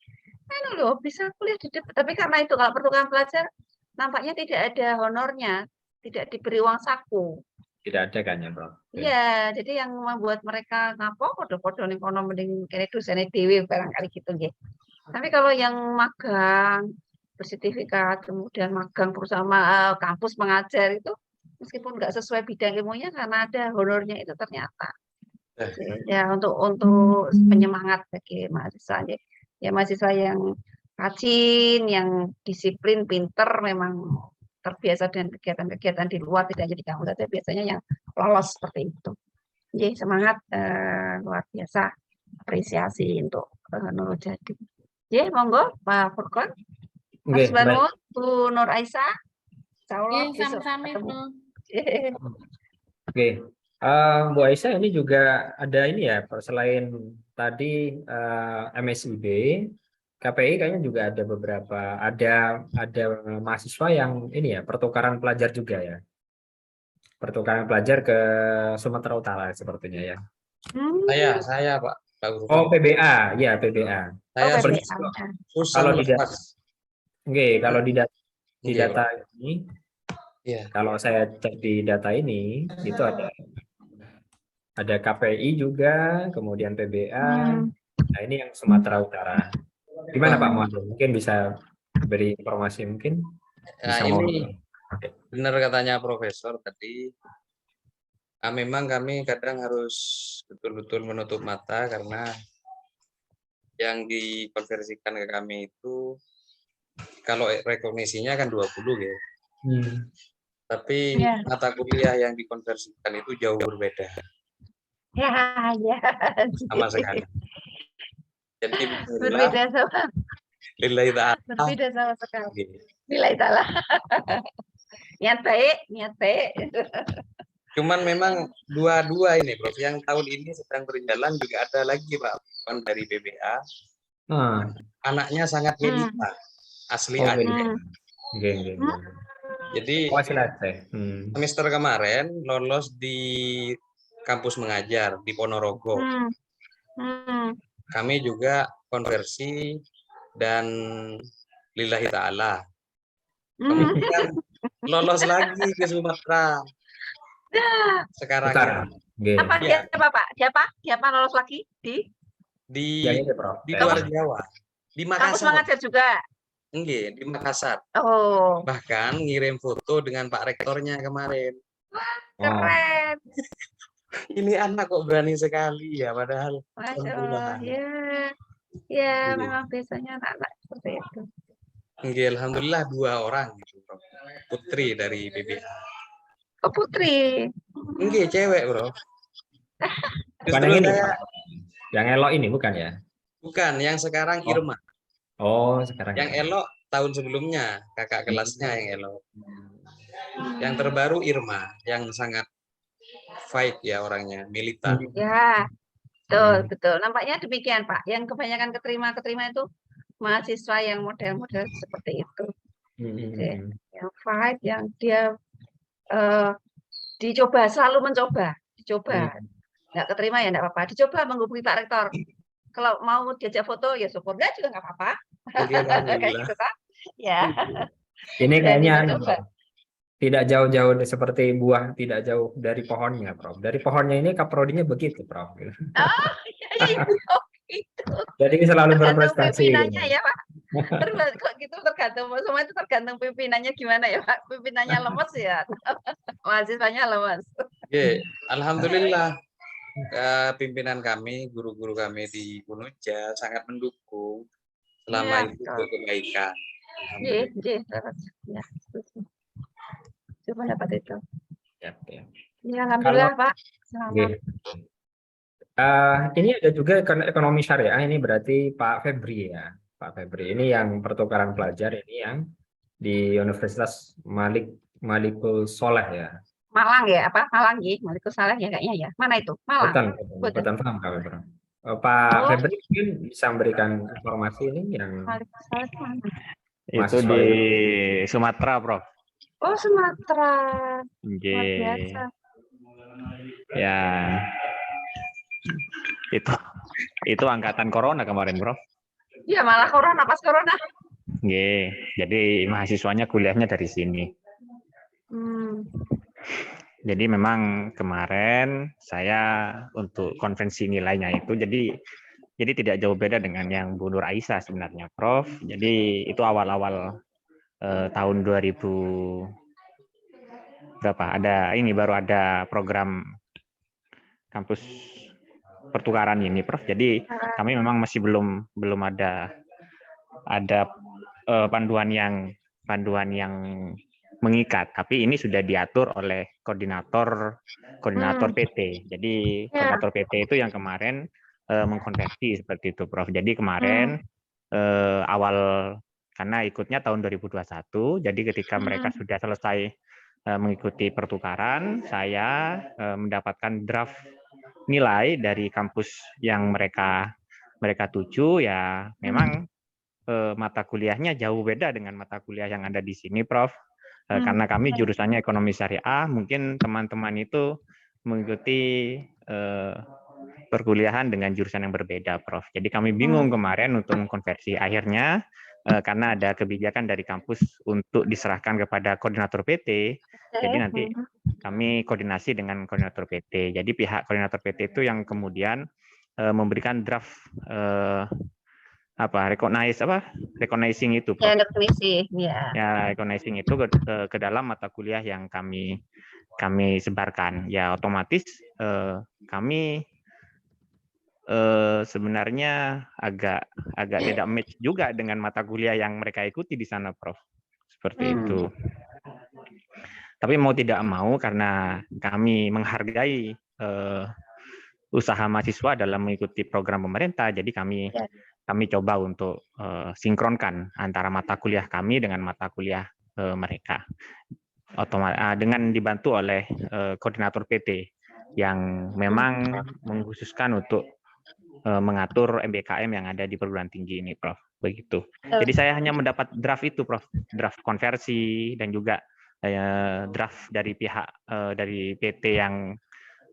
loh bisa kuliah di depan. Tapi karena itu kalau pertukaran pelajar nampaknya tidak ada honornya, tidak diberi uang saku. Tidak ada kan ya, Bro? Iya, jadi yang membuat mereka ngapo podo-podo ning kono mending kene dosene dhewe barangkali gitu nggih. Tapi kalau yang magang bersertifikat kemudian magang bersama kampus mengajar itu meskipun nggak sesuai bidang ilmunya karena ada honornya itu ternyata. Ya untuk penyemangat bagi mahasiswa ya mahasiswa yang rajin, yang disiplin, pinter memang terbiasa dengan kegiatan-kegiatan di luar tidak jadi kamu saja biasanya yang lolos seperti itu. Jadi semangat luar biasa apresiasi untuk Nurul Jadi. Ya monggo Pak Furkon. Mas Banu, Bu Nur Aisyah. Insyaallah besok Sama-sama ketemu. Oke. Bu Aisyah ini juga ada ini ya, selain tadi MSIB, KPI kayaknya juga ada beberapa, ada mahasiswa yang ini ya, pertukaran pelajar juga ya. Pertukaran pelajar ke Sumatera Utara sepertinya ya. Saya Pak. Oh, PBA, ya PBA. Saya PBA. Kalau di data, kalau di data ini, kalau saya cek di data ini, itu ada KPI juga, kemudian PBA. Nah, ini yang Sumatera Utara. Gimana Pak Muhammad? Mungkin bisa beri informasi mungkin? Nah, ini benar katanya Profesor tadi. Memang kami kadang harus betul-betul menutup mata karena yang dikonversikan ke kami itu kalau rekognisinya kan 20 ya. Tapi mata kuliah yang dikonversikan itu jauh berbeda. Ya. Sama sekali. Jadi berbeda sama. Lillahi ta'ala. Berbeda sama sekali. Lillahi ta'ala. Niat baik. Cuman memang dua-dua ini, Prof. Yang tahun ini sedang berjalan juga ada lagi, Pak, dari BBA. Anaknya sangat militer, asli Aceh. Jadi semester kemarin lolos di kampus mengajar di Ponorogo. Kami juga konversi dan lillahi ta'ala. Kemudian lolos lagi ke Sumatera. Sekarang apa Siapa lolos lagi di luar Jawa, di Makassar. Kampus mengajar juga. Enggak, di Makassar. Oh. Bahkan ngirim foto dengan Pak Rektornya kemarin. Keren. Ini anak kok berani sekali ya, padahal. Masya Allah, ya memang biasanya anak-anak seperti itu. Enggak, alhamdulillah 2 orang gitu, putri dari BBA. Oh, putri. Enggak, cewek, Bro. Bukan yang ini, yang elok ini bukan ya? Bukan, yang sekarang Irma. Oh, sekarang. Yang elok tahun sebelumnya, kakak kelasnya yang elok. Yang terbaru Irma, yang sangat fight ya orangnya, militan. Ya, betul, betul. Nampaknya demikian, Pak. Yang kebanyakan keterima itu mahasiswa yang model-model seperti itu. Oke. Yang fight, yang dia dicoba, selalu mencoba, dicoba. Nggak keterima ya nggak apa-apa. Dicoba menghubungi Pak Rektor. Kalau mau diajak foto ya syukur, nggak juga nggak apa-apa. Kayak gitu kan? Ya. Ini kayaknya Mencoba. tidak jauh-jauh seperti buah tidak jauh dari pohonnya, Prof. Dari pohonnya ini kaprodinya begitu, Prof. Oh, iya, itu. Jadi selalu Tergantung berprestasi. pimpinannya ya, Pak. Kok gitu tergantung, semua itu tergantung pimpinannya gimana ya, Pak. Pimpinannya lemes ya, mahasiswanya lemes. Oke, alhamdulillah pimpinan kami, guru-guru kami di Unuja sangat mendukung selama Iya, itu untuk kebaikan. Ya, coba dapat itu. Ya. Ya, alhamdulillah, Pak. Selamat. Ini ada juga ekonomi syariah, ini berarti Pak Febri ya. Pak Febri ini yang pertukaran pelajar, ini yang di Universitas Malikul Soleh ya. Malang ya, apa? Malang ya, Malikul Soleh ya kayaknya ya. Mana itu? Malang. Bukan paham kami, Bro. Pak Febri mungkin bisa memberikan informasi ini yang Malikul Soleh mana? Itu di Sumatera, Prof. Oh, Sumatera. Luar Oke. biasa. Ya. Itu angkatan corona kemarin, Prof. Iya, malah corona, pas corona. Oke. Jadi mahasiswanya kuliahnya dari sini. Jadi memang kemarin saya untuk konvensi nilainya itu jadi tidak jauh beda dengan yang Bu Nur Aisyah sebenarnya, Prof. Jadi itu awal-awal tahun 2000 berapa? Baru ada program kampus pertukaran ini, Prof. Jadi kami memang masih belum ada panduan yang mengikat, tapi ini sudah diatur oleh koordinator PT. Jadi koordinator PT itu yang kemarin mengkonversi seperti itu, Prof. Jadi kemarin awal karena ikutnya tahun 2021, jadi ketika mereka sudah selesai mengikuti pertukaran, saya mendapatkan draft nilai dari kampus yang mereka tuju, ya memang mata kuliahnya jauh beda dengan mata kuliah yang ada di sini, Prof. Karena kami jurusannya ekonomi syariah, mungkin teman-teman itu mengikuti perkuliahan dengan jurusan yang berbeda, Prof. Jadi kami bingung kemarin untuk mengkonversi. Akhirnya karena ada kebijakan dari kampus untuk diserahkan kepada koordinator PT, jadi nanti kami koordinasi dengan koordinator PT. Jadi pihak koordinator PT itu yang kemudian memberikan draft recognizing itu, Prof. Recognizing itu ke dalam mata kuliah yang kami sebarkan. Ya otomatis kami sebenarnya agak tidak match juga dengan mata kuliah yang mereka ikuti di sana, Prof. Seperti itu. Tapi mau tidak mau karena kami menghargai usaha mahasiswa dalam mengikuti program pemerintah, jadi kami coba untuk sinkronkan antara mata kuliah kami dengan mata kuliah mereka. Dengan dibantu oleh koordinator PT yang memang mengkhususkan untuk mengatur MBKM yang ada di perguruan tinggi ini, Prof. Begitu. Jadi saya hanya mendapat draft itu, Prof. Draft konversi dan juga draft dari pihak dari PT yang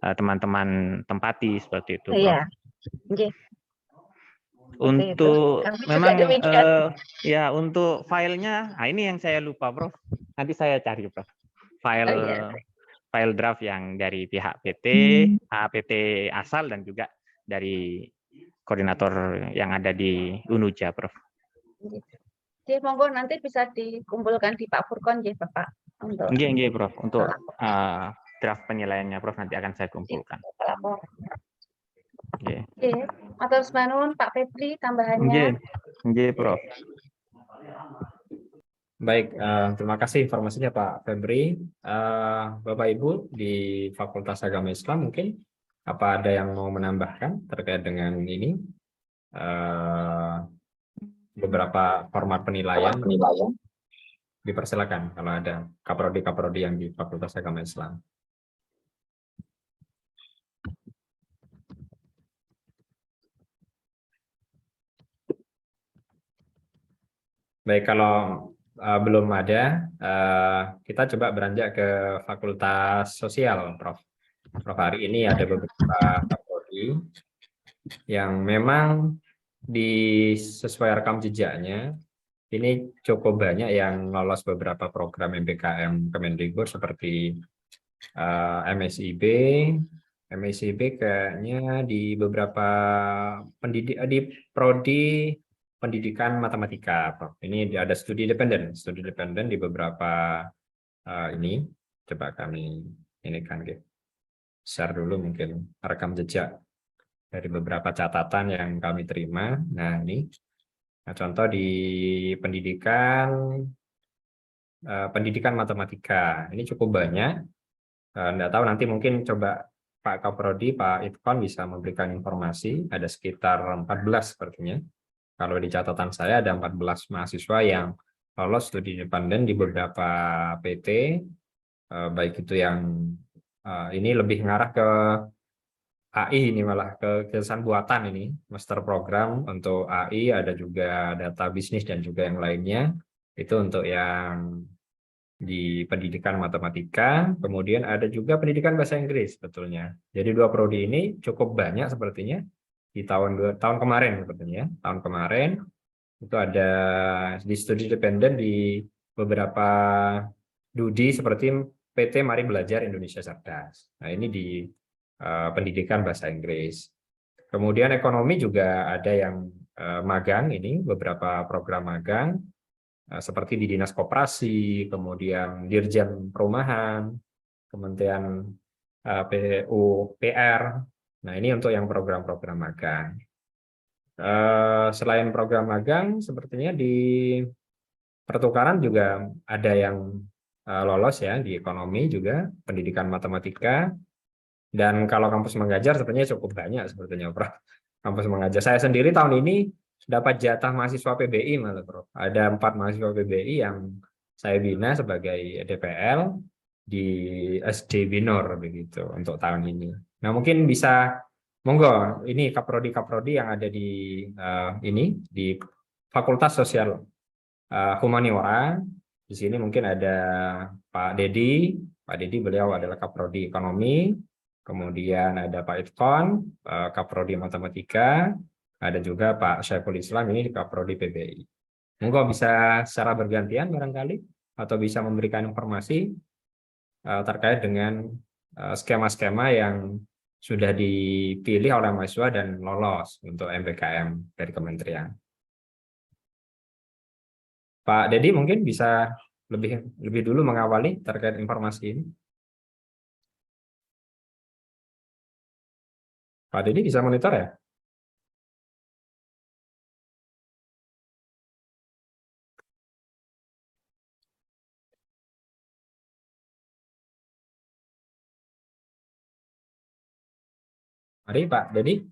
teman-teman tempati seperti itu, Prof. Untuk memang untuk filenya, ini yang saya lupa, Prof. Nanti saya cari, Prof. File draft yang dari pihak PT asal dan juga dari koordinator yang ada di Unuja, Prof. Jadi monggo nanti bisa dikumpulkan di Pak Furkon, ya Bapak. Iya, Prof. Untuk draft penilaiannya, Prof. Nanti akan saya kumpulkan. Oke, matur nuwun Pak Febri tambahannya. Nggih, Prof. Baik, terima kasih informasinya Pak Febri. Bapak Ibu di Fakultas Agama Islam mungkin apa ada yang mau menambahkan terkait dengan ini? beberapa format penilaian. Dipersilakan kalau ada kaprodi yang di Fakultas Agama Islam. Baik, kalau belum ada, kita coba beranjak ke Fakultas Sosial, Prof. Prof, hari ini ada beberapa kaprodi yang memang sesuai rekam jejaknya, ini cukup banyak yang lolos beberapa program MBKM Kemendikbud seperti MSIB kayaknya di beberapa di prodi pendidikan matematika, Prof. Ini ada studi independen di beberapa ini. Coba kami ini kan share dulu mungkin rekam jejak dari beberapa catatan yang kami terima. Nah, ini contoh di pendidikan matematika. Ini cukup banyak. Nggak tahu, nanti mungkin coba Pak Kaprodi, Pak Itkon bisa memberikan informasi. Ada sekitar 14 sepertinya. Kalau di catatan saya ada 14 mahasiswa yang lolos studi independen di beberapa PT, baik itu yang ini lebih ngarah ke AI, ini malah ke kesan buatan ini, master program untuk AI, ada juga data bisnis dan juga yang lainnya. Itu untuk yang di pendidikan matematika, kemudian ada juga pendidikan bahasa Inggris sebetulnya. Jadi dua prodi ini cukup banyak sepertinya di tahun kemarin sepertinya. Tahun kemarin itu ada di studi independen di beberapa studi seperti PT Mari Belajar Indonesia Cerdas. Nah, ini di pendidikan bahasa Inggris. Kemudian ekonomi juga ada yang magang, ini beberapa program magang seperti di Dinas Koperasi, kemudian Dirjen Perumahan, Kementerian PUPR. Nah, ini untuk yang program-program magang. Selain program magang, sepertinya di pertukaran juga ada yang lolos ya, di ekonomi juga, pendidikan matematika. Dan kalau kampus mengajar sebenarnya cukup banyak sebetulnya, Prof. Kampus mengajar. Saya sendiri tahun ini dapat jatah mahasiswa PBI malah, Prof. Ada 4 mahasiswa PBI yang saya bina sebagai DPL di SD Binor begitu untuk tahun ini. Nah, mungkin bisa monggo ini kaprodi yang ada di ini di Fakultas Sosial Humaniora. Di sini mungkin ada Pak Dedi. Pak Dedi beliau adalah kaprodi ekonomi. Kemudian ada Pak Itkon, kaprodi matematika. Ada juga Pak Syaiful Islam, ini kaprodi PBI. Monggo bisa secara bergantian barangkali atau bisa memberikan informasi terkait dengan skema-skema yang sudah dipilih oleh mahasiswa dan lolos untuk MBKM dari kementerian. Pak Dedi mungkin bisa lebih dulu mengawali terkait informasi ini. Pak Dedi bisa monitor ya? Mari Pak Dedi.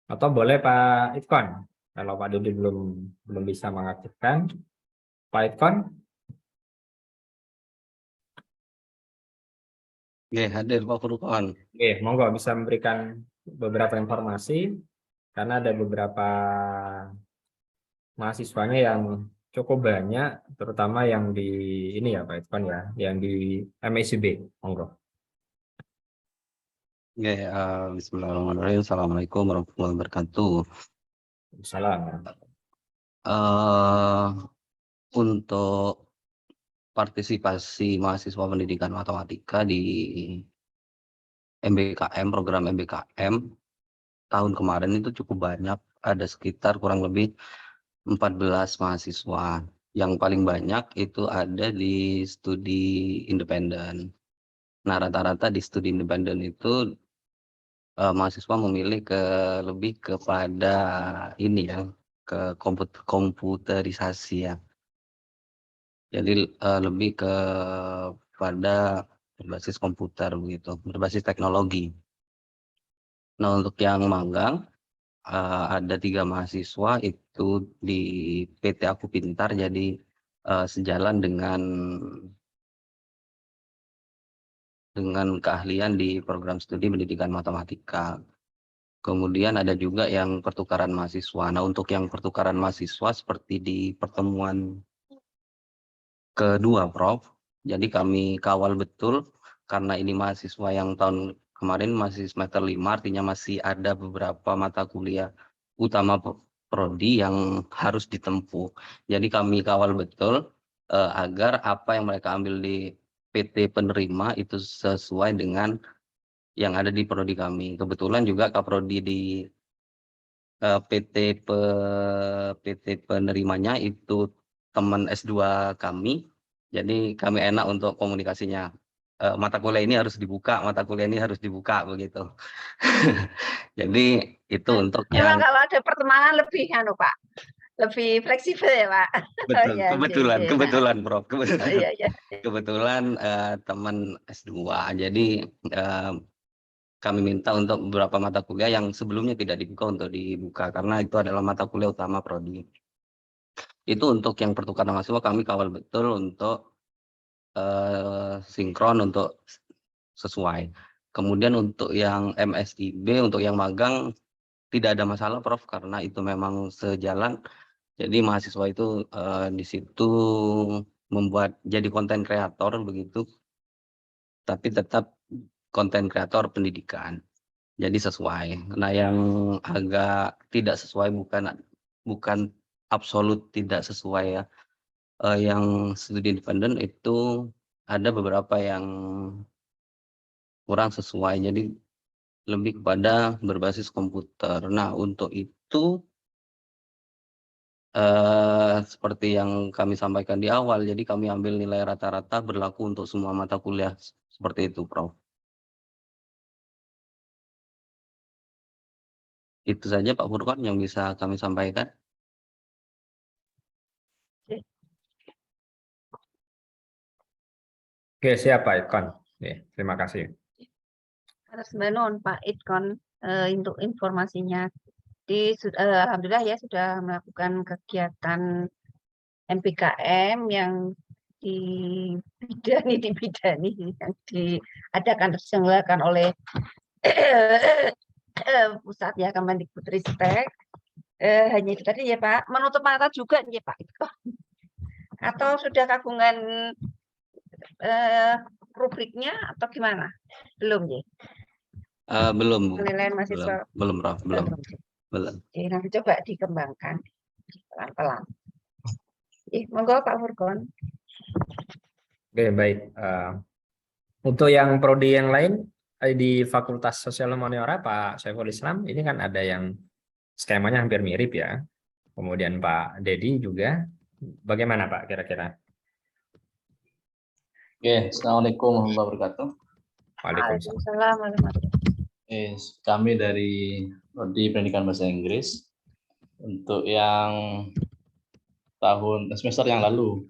Atau boleh Pak Itkon. Kalau Pak Dedi belum bisa mengaktifkan. Pak Itkon. Oke, hadir Pak Furqon. Oke, monggo bisa memberikan beberapa informasi karena ada beberapa mahasiswanya yang cukup banyak, terutama yang di ini ya Pak Itkon ya, yang di MSIB. Monggo. Oke, bismillahirrahmanirrahim. Assalamualaikum warahmatullahi wabarakatuh. Salam. Untuk partisipasi mahasiswa pendidikan matematika di MBKM, program MBKM tahun kemarin itu cukup banyak, ada sekitar kurang lebih 14 mahasiswa. Yang paling banyak itu ada di studi independen. Nah, rata-rata di studi independen itu mahasiswa memilih lebih kepada ini ya, ke komputerisasi ya. Jadi lebih kepada berbasis komputer begitu, berbasis teknologi. Nah, untuk yang magang ada 3 mahasiswa itu di PT Aku Pintar, jadi sejalan dengan keahlian di program studi pendidikan matematika. Kemudian ada juga yang pertukaran mahasiswa. Nah, untuk yang pertukaran mahasiswa seperti di pertemuan kedua, Prof. Jadi kami kawal betul karena ini mahasiswa yang tahun kemarin masih semester 5, artinya masih ada beberapa mata kuliah utama prodi yang harus ditempuh. Jadi kami kawal betul agar apa yang mereka ambil di PT penerima itu sesuai dengan yang ada di prodi kami. Kebetulan juga kaprodi di PT penerimanya itu teman S2 kami, jadi kami enak untuk komunikasinya. Mata kuliah ini harus dibuka, mata kuliah ini harus dibuka begitu. Jadi itu untuk Memang yang kalau ada pertemanan lebih Pak, lebih fleksibel ya Pak. betul, Ya, kebetulan Prof, iya, iya. kebetulan teman S2, jadi kami minta untuk beberapa mata kuliah yang sebelumnya tidak dibuka untuk dibuka karena itu adalah mata kuliah utama prodi. Itu untuk yang pertukaran mahasiswa kami kawal betul untuk sinkron untuk sesuai. Kemudian untuk yang MSIB, untuk yang magang tidak ada masalah Prof karena itu memang sejalan. Jadi mahasiswa itu di situ membuat jadi konten kreator begitu, tapi tetap konten kreator pendidikan. Jadi sesuai. Nah, yang agak tidak sesuai bukan absolut tidak sesuai ya. Yang studi independen itu ada beberapa yang kurang sesuai. Jadi lebih kepada berbasis komputer. Nah, untuk itu seperti yang kami sampaikan di awal, jadi kami ambil nilai rata-rata berlaku untuk semua mata kuliah seperti itu, Prof. Itu saja Pak Furqan yang bisa kami sampaikan. Oke, siap Pak Ikon. Terima kasih. Atas menon Pak Itkon untuk informasinya. Alhamdulillah ya sudah melakukan kegiatan MPKM yang dibidani yang diadakan diselenggarakan oleh pusat ya Kemendikbudristek. Hanya itu tadi ya Pak, menutup mata juga nih Pak Itkon. Atau sudah kagungan rubriknya atau gimana? Belum ya? Belum, Bu. Penilaian mahasiswa Belum, Prof. Belum. Jadi nanti coba dikembangkan pelan-pelan. Monggo Pak Furqan. Oke, baik. Untuk yang prodi yang lain di Fakultas Sosial Humaniora Pak Saiful Islam ini kan ada yang skemanya hampir mirip ya. Kemudian Pak Dedi juga. Bagaimana Pak kira-kira? Oke, Assalamualaikum warahmatullahi wabarakatuh. Waalaikumsalam. Kami dari Prodi Pendidikan Bahasa Inggris untuk yang semester yang lalu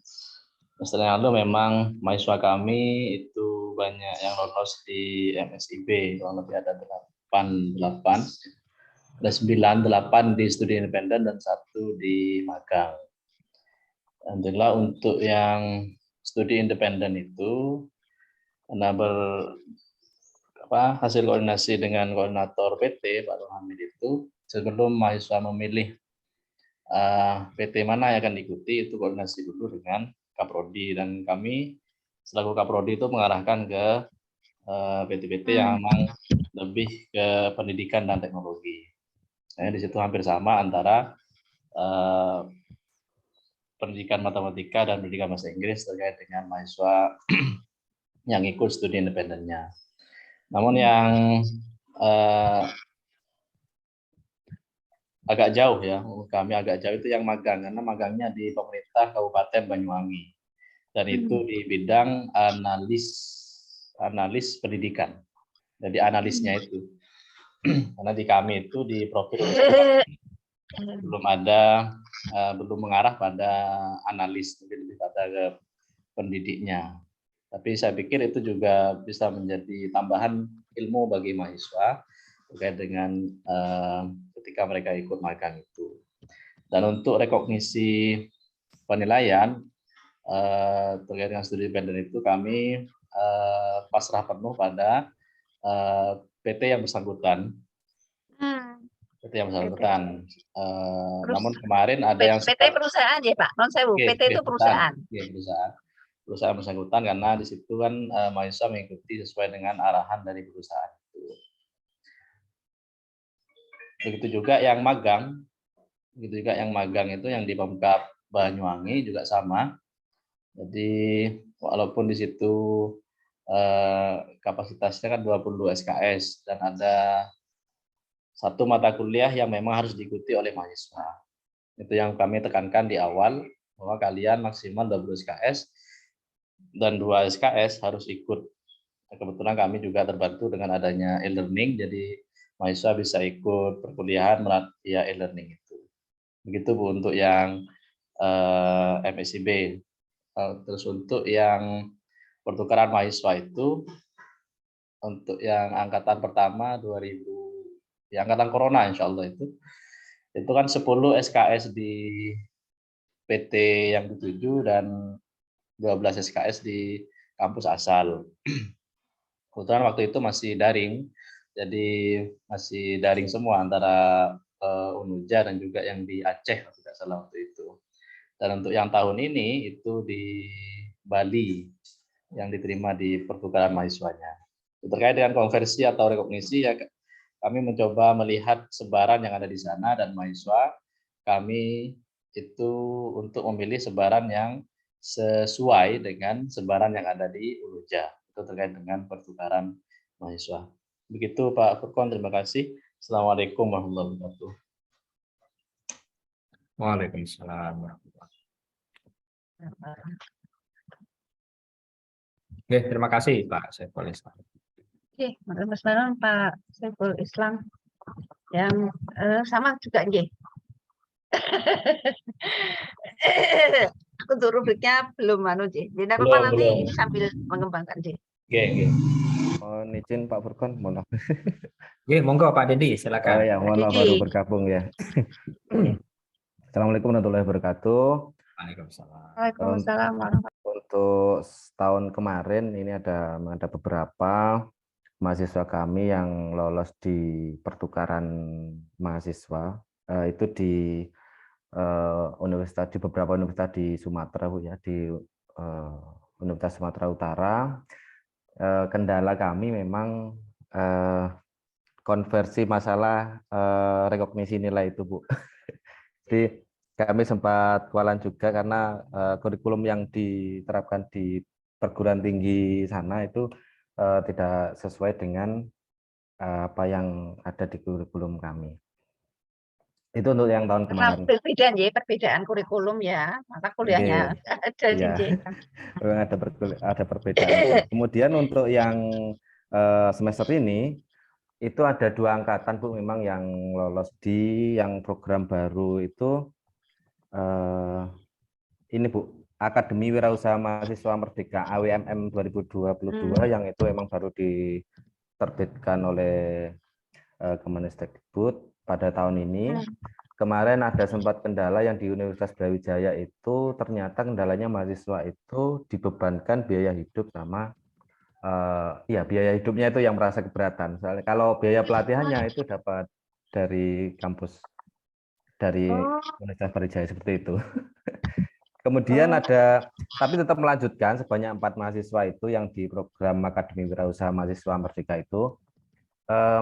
memang mahasiswa kami itu banyak yang lolos di MSIB, kurang lebih ada 8, ada 8 di studi independen dan 1 di magang. Alhamdulillah untuk yang studi independen itu karena hasil koordinasi dengan koordinator PT Pak Nur Hamid itu sebelum mahasiswa memilih PT mana yang akan diikuti itu koordinasi dulu dengan Kaprodi, dan kami selaku Kaprodi itu mengarahkan ke PT-PT yang memang lebih ke pendidikan dan teknologi. Nah, di situ hampir sama antara pendidikan matematika dan pendidikan bahasa Inggris terkait dengan mahasiswa yang ikut studi independennya. Namun yang agak jauh ya, kami agak jauh itu yang magang, karena magangnya di pemerintah Kabupaten Banyuwangi dan itu di bidang analis pendidikan. Jadi analisnya itu, karena di kami itu di profil belum mengarah pada analis, lebih pada ke pendidiknya. Tapi saya pikir itu juga bisa menjadi tambahan ilmu bagi mahasiswa terkait dengan ketika mereka ikut magang itu. Dan untuk rekognisi penilaian terkait dengan studi independen itu kami pasrah penuh pada PT yang bersangkutan. PT yang bersangkutan. Namun kemarin ada yang PT perusahaan ya Pak, non sewu. PT itu perusahaan. Perusahaan bersangkutan, karena di situ kan mahasiswa mengikuti sesuai dengan arahan dari perusahaan itu. Begitu juga yang magang, itu yang di Pemkab Banyuwangi juga sama. Jadi walaupun di situ kapasitasnya kan 22 SKS dan ada satu mata kuliah yang memang harus diikuti oleh mahasiswa. Itu yang kami tekankan di awal, bahwa kalian maksimal 20 SKS dan 2 SKS harus ikut. Kebetulan kami juga terbantu dengan adanya e-learning, jadi mahasiswa bisa ikut perkuliahan via e-learning itu. Begitu Bu untuk yang MSIB. Terus untuk yang pertukaran mahasiswa itu, untuk yang angkatan pertama 2000, ya angkatan corona insya Allah itu kan 10 SKS di PT yang ke-7 dan 12 SKS di kampus asal. Kebetulan waktu itu masih daring, jadi masih daring semua antara Unuja dan juga yang di Aceh kalau tidak salah waktu itu. Dan untuk yang tahun ini itu di Bali yang diterima di pertukaran mahasiswanya. Terkait dengan konversi atau rekognisi, ya kami mencoba melihat sebaran yang ada di sana dan mahasiswa kami itu untuk memilih sebaran yang sesuai dengan sebaran yang ada di Unuja. Itu terkait dengan pertukaran mahasiswa. Begitu Pak Furqon, terima kasih. Assalamualaikum warahmatullahi wabarakatuh. Waalaikumsalam warahmatullahi wabarakatuh. Oke, terima kasih Pak Saiful Islam. Oke, Mas Baron, Pak Saiful Islam yang sama juga nggih. Untuk rubriknya belum nggih. Jadi nanti sambil mengembangkan nggih. Oke. Mohon izin Pak Furqon, mohon maaf. Oke, monggo Pak Dedi, silakan. Oh ya, mohon maaf baru bergabung ya. Assalamualaikum warahmatullahi wabarakatuh. Waalaikumsalam. Waalaikumsalam warahmatullahi. Untuk tahun kemarin ini ada beberapa mahasiswa kami yang lolos di pertukaran mahasiswa itu di universitas, di beberapa universitas di Sumatera ya, di Universitas Sumatera Utara. Kendala kami memang konversi masalah rekognisi nilai itu Bu. Jadi kami sempat kewalan juga karena kurikulum yang diterapkan di perguruan tinggi sana itu tidak sesuai dengan apa yang ada di kurikulum kami. Itu untuk yang tahun kemarin. Perbedaan kurikulum ya, mata kuliahnya ada ya. Memang ada perbedaan. Kemudian untuk yang semester ini itu ada 2 angkatan Bu memang yang lolos di yang program baru itu ini Bu, Akademi Wirausaha Mahasiswa Merdeka AWMM 2022 yang itu memang baru diterbitkan oleh Kemendikbud pada tahun ini. Kemarin ada sempat kendala yang di Universitas Brawijaya itu ternyata kendalanya mahasiswa itu dibebankan biaya hidup sama biaya hidupnya itu yang merasa keberatan. Soalnya kalau biaya pelatihannya itu dapat dari kampus dari Universitas Brawijaya seperti itu. Kemudian ada, tapi tetap melanjutkan sebanyak 4 mahasiswa itu yang di program Akademi Wirausaha Mahasiswa Merdeka itu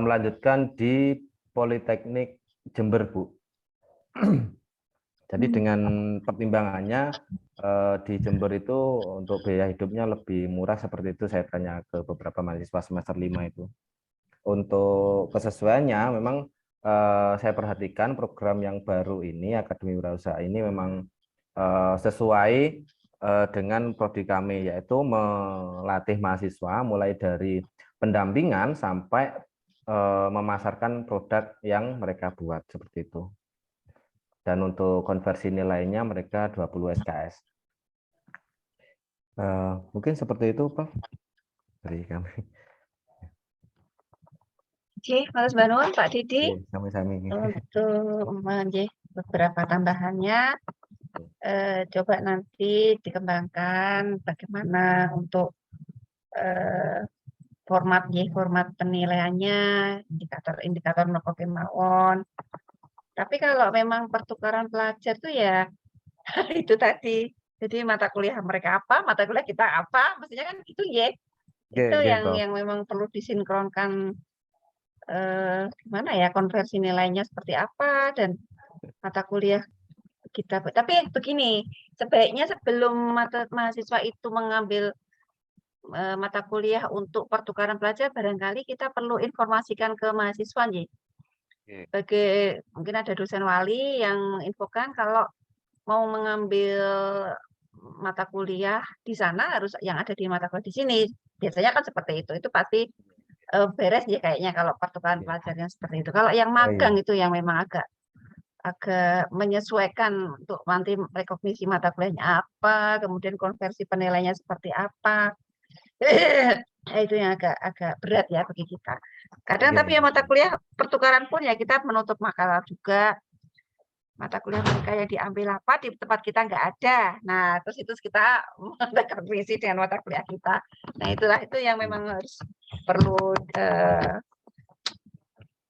melanjutkan di Politeknik Jember Bu. Jadi dengan pertimbangannya di Jember itu untuk biaya hidupnya lebih murah seperti itu, saya tanya ke beberapa mahasiswa semester 5 itu. Untuk kesesuaiannya memang saya perhatikan program yang baru ini Akademi Wirausaha ini memang sesuai dengan prodi kami, yaitu melatih mahasiswa mulai dari pendampingan sampai memasarkan produk yang mereka buat seperti itu. Dan untuk konversi nilainya mereka 20 SKS. Mungkin seperti itu, Prof. Dari kami. Oke, Mas Banun, Pak Didi, Oke, sami-sami. untuk beberapa tambahannya, coba nanti dikembangkan bagaimana untuk format penilaiannya, indikator nokoke mawon. Tapi kalau memang pertukaran pelajar tuh ya itu tadi. Jadi mata kuliah mereka apa, mata kuliah kita apa, maksudnya kan itu ya. Itu Oke, Prof. yang memang perlu disinkronkan, gimana ya, konversi nilainya seperti apa dan mata kuliah kita. Tapi begini, sebaiknya sebelum mahasiswa itu mengambil mata kuliah untuk pertukaran pelajar, barangkali kita perlu informasikan ke mahasiswa nih. Mungkin ada dosen wali yang menginfokan kalau mau mengambil mata kuliah di sana harus yang ada di mata kuliah di sini. Biasanya kan seperti itu. Itu pasti beres ya kayaknya kalau pertukaran pelajar yang seperti itu. Kalau yang magang itu yang memang agak menyesuaikan untuk nanti rekognisi mata kuliahnya apa, kemudian konversi penilaiannya seperti apa. Itu yang agak berat ya bagi kita. Kadang tapi ya mata kuliah pertukaran pun ya kita menutup makalah juga. Mata kuliah mereka yang diambil apa di tempat kita nggak ada. Nah, terus itu kita rekognisi dengan mata kuliah kita. Nah, itu yang memang harus perlu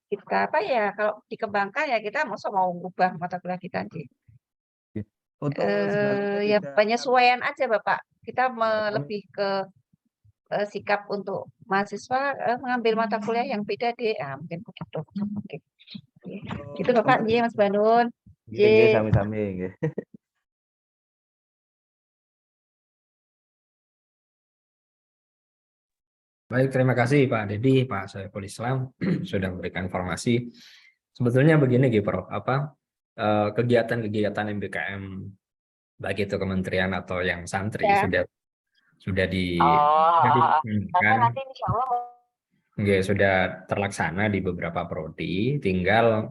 kita apa ya, kalau dikembangkan ya kita mau ngubah mata kuliah kita nanti. Untuk Ya penyesuaian aja Bapak. Kita lebih ke sikap untuk mahasiswa mengambil mata kuliah yang beda deh. Mungkin begitu. Oke. Gitu Bapak, Mas Banun. Nggih, sami-sami nggih. Baik, terima kasih Pak Dedi, Pak Saiful Islam sudah memberikan informasi. Sebetulnya begini gitu, Prof. Kegiatan-kegiatan MBKM baik itu kementerian atau yang santri sudah sudah terlaksana di beberapa prodi, tinggal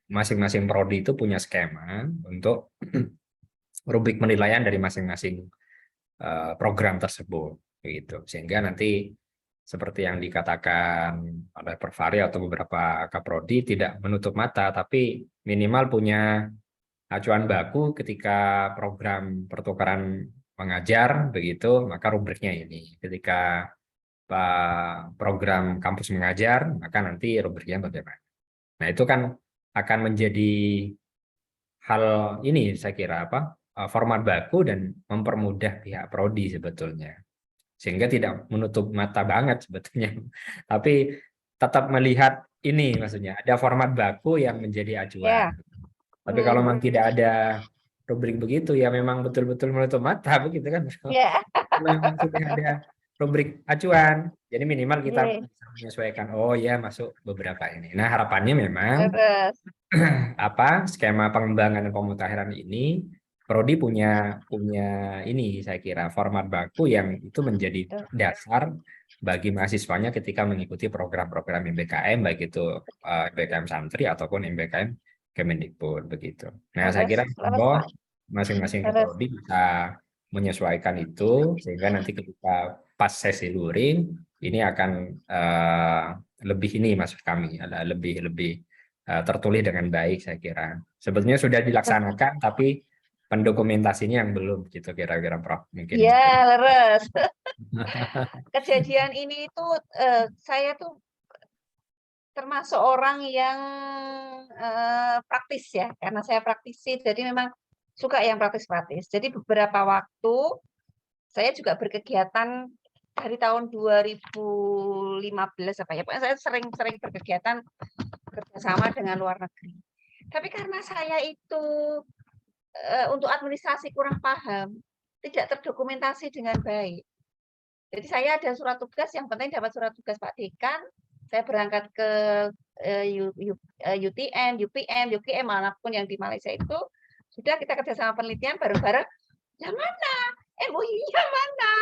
masing-masing prodi itu punya skema untuk rubrik penilaian dari masing-masing program tersebut, begitu. Sehingga nanti seperti yang dikatakan oleh Prof. Fahri atau beberapa kaprodi tidak menutup mata, tapi minimal punya acuan baku ketika program pertukaran mengajar, begitu, maka rubriknya ini. Ketika program kampus mengajar, maka nanti rubriknya bagaimana. Nah, itu kan akan menjadi hal ini, saya kira, format baku dan mempermudah pihak prodi sebetulnya. Sehingga tidak menutup mata banget sebetulnya. Tapi tetap melihat ini, maksudnya ada format baku yang menjadi acuan. Tapi kalau memang tidak ada rubrik begitu, ya memang betul-betul menutup mata, begitu kan? Memang sudah ada rubrik acuan, jadi minimal kita bisa menyesuaikan. Oh ya, masuk beberapa ini. Nah, harapannya memang skema pengembangan dan pemutakhiran ini prodi punya ini, saya kira, format baku yang itu menjadi dasar bagi mahasiswanya ketika mengikuti program-program MBKM, baik itu MBKM santri ataupun MBKM Kemendikbud, begitu. Nah, saya kira masing-masing prodi bisa menyesuaikan itu sehingga nanti ketika pas sesi luring ini akan lebih ini, maksud kami adalah lebih tertulis dengan baik, saya kira. Sebetulnya sudah dilaksanakan tapi pendokumentasinya yang belum, gitu kira-kira, Prof. Mungkin. Ya, leres. Kejadian ini itu saya tuh termasuk orang yang praktis ya, karena saya praktisi, jadi memang suka yang praktis-praktis. Jadi beberapa waktu saya juga berkegiatan dari tahun 2015 apa ya, pokoknya saya sering berkegiatan kerjasama dengan luar negeri. Tapi karena saya itu untuk administrasi kurang paham, tidak terdokumentasi dengan baik. Jadi saya ada surat tugas, yang penting dapat surat tugas Pak Dekan, saya berangkat ke UTN, UPM, UGM, manapun yang di Malaysia itu, sudah kita kerjasama penelitian bareng-bareng. Yang mana? MOU-nya mana?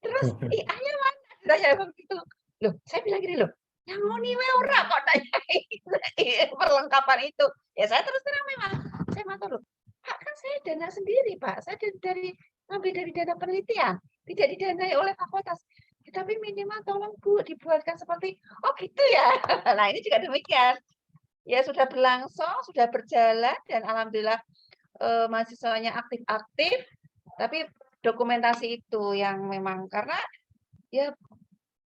Terus IA-nya mana? Saya begitu. Loh, saya bilang gini loh, yang muni ora kok tanya perlengkapan itu. Ya saya terus terang memang, saya matur loh, Pak, kan saya dana sendiri, Pak. Saya ambil dari dana penelitian, tidak didanai oleh fakultas. Tapi minimal tolong Bu dibuatkan seperti, oh gitu ya. Nah ini juga demikian. Ya sudah berlangsung, sudah berjalan, dan alhamdulillah mahasiswanya aktif-aktif, tapi dokumentasi itu yang memang karena ya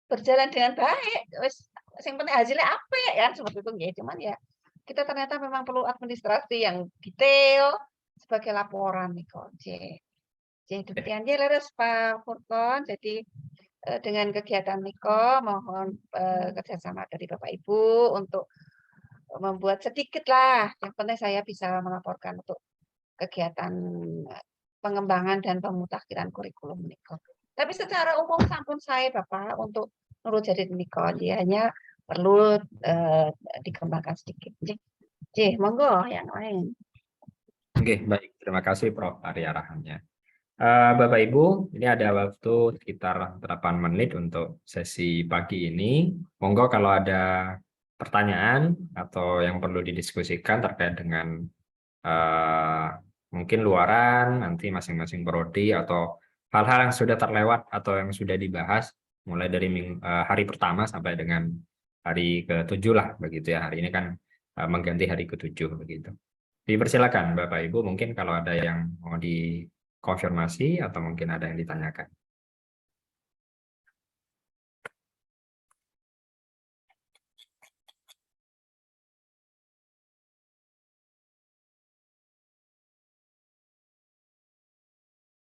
berjalan dengan baik, yang penting hasilnya apik ya seperti itu ya. Cuman ya kita ternyata memang perlu administrasi yang detail sebagai laporan nih kok. Jadi demikian ya leres Pak Furkon. Jadi dengan kegiatan Niko mohon kerjasama dari Bapak Ibu untuk membuat sedikit lah. Yang penting saya bisa melaporkan untuk kegiatan pengembangan dan pemutakhiran kurikulum Niko. Tapi secara umum sampun saya Bapak untuk menurut jadi Niko, dia hanya perlu dikembangkan sedikit. Jadi monggo yang lain. Oke, baik. Terima kasih Prof. Arya arahannya. Bapak Ibu, ini ada waktu sekitar 8 menit untuk sesi pagi ini. Monggo kalau ada pertanyaan atau yang perlu didiskusikan terkait dengan mungkin luaran, nanti masing-masing prodi atau hal-hal yang sudah terlewat atau yang sudah dibahas, mulai dari hari pertama sampai dengan hari ke-7 lah, begitu ya. Hari ini kan mengganti hari ke-7, begitu. Dipersilakan Bapak Ibu, mungkin kalau ada yang mau dikonfirmasi atau mungkin ada yang ditanyakan.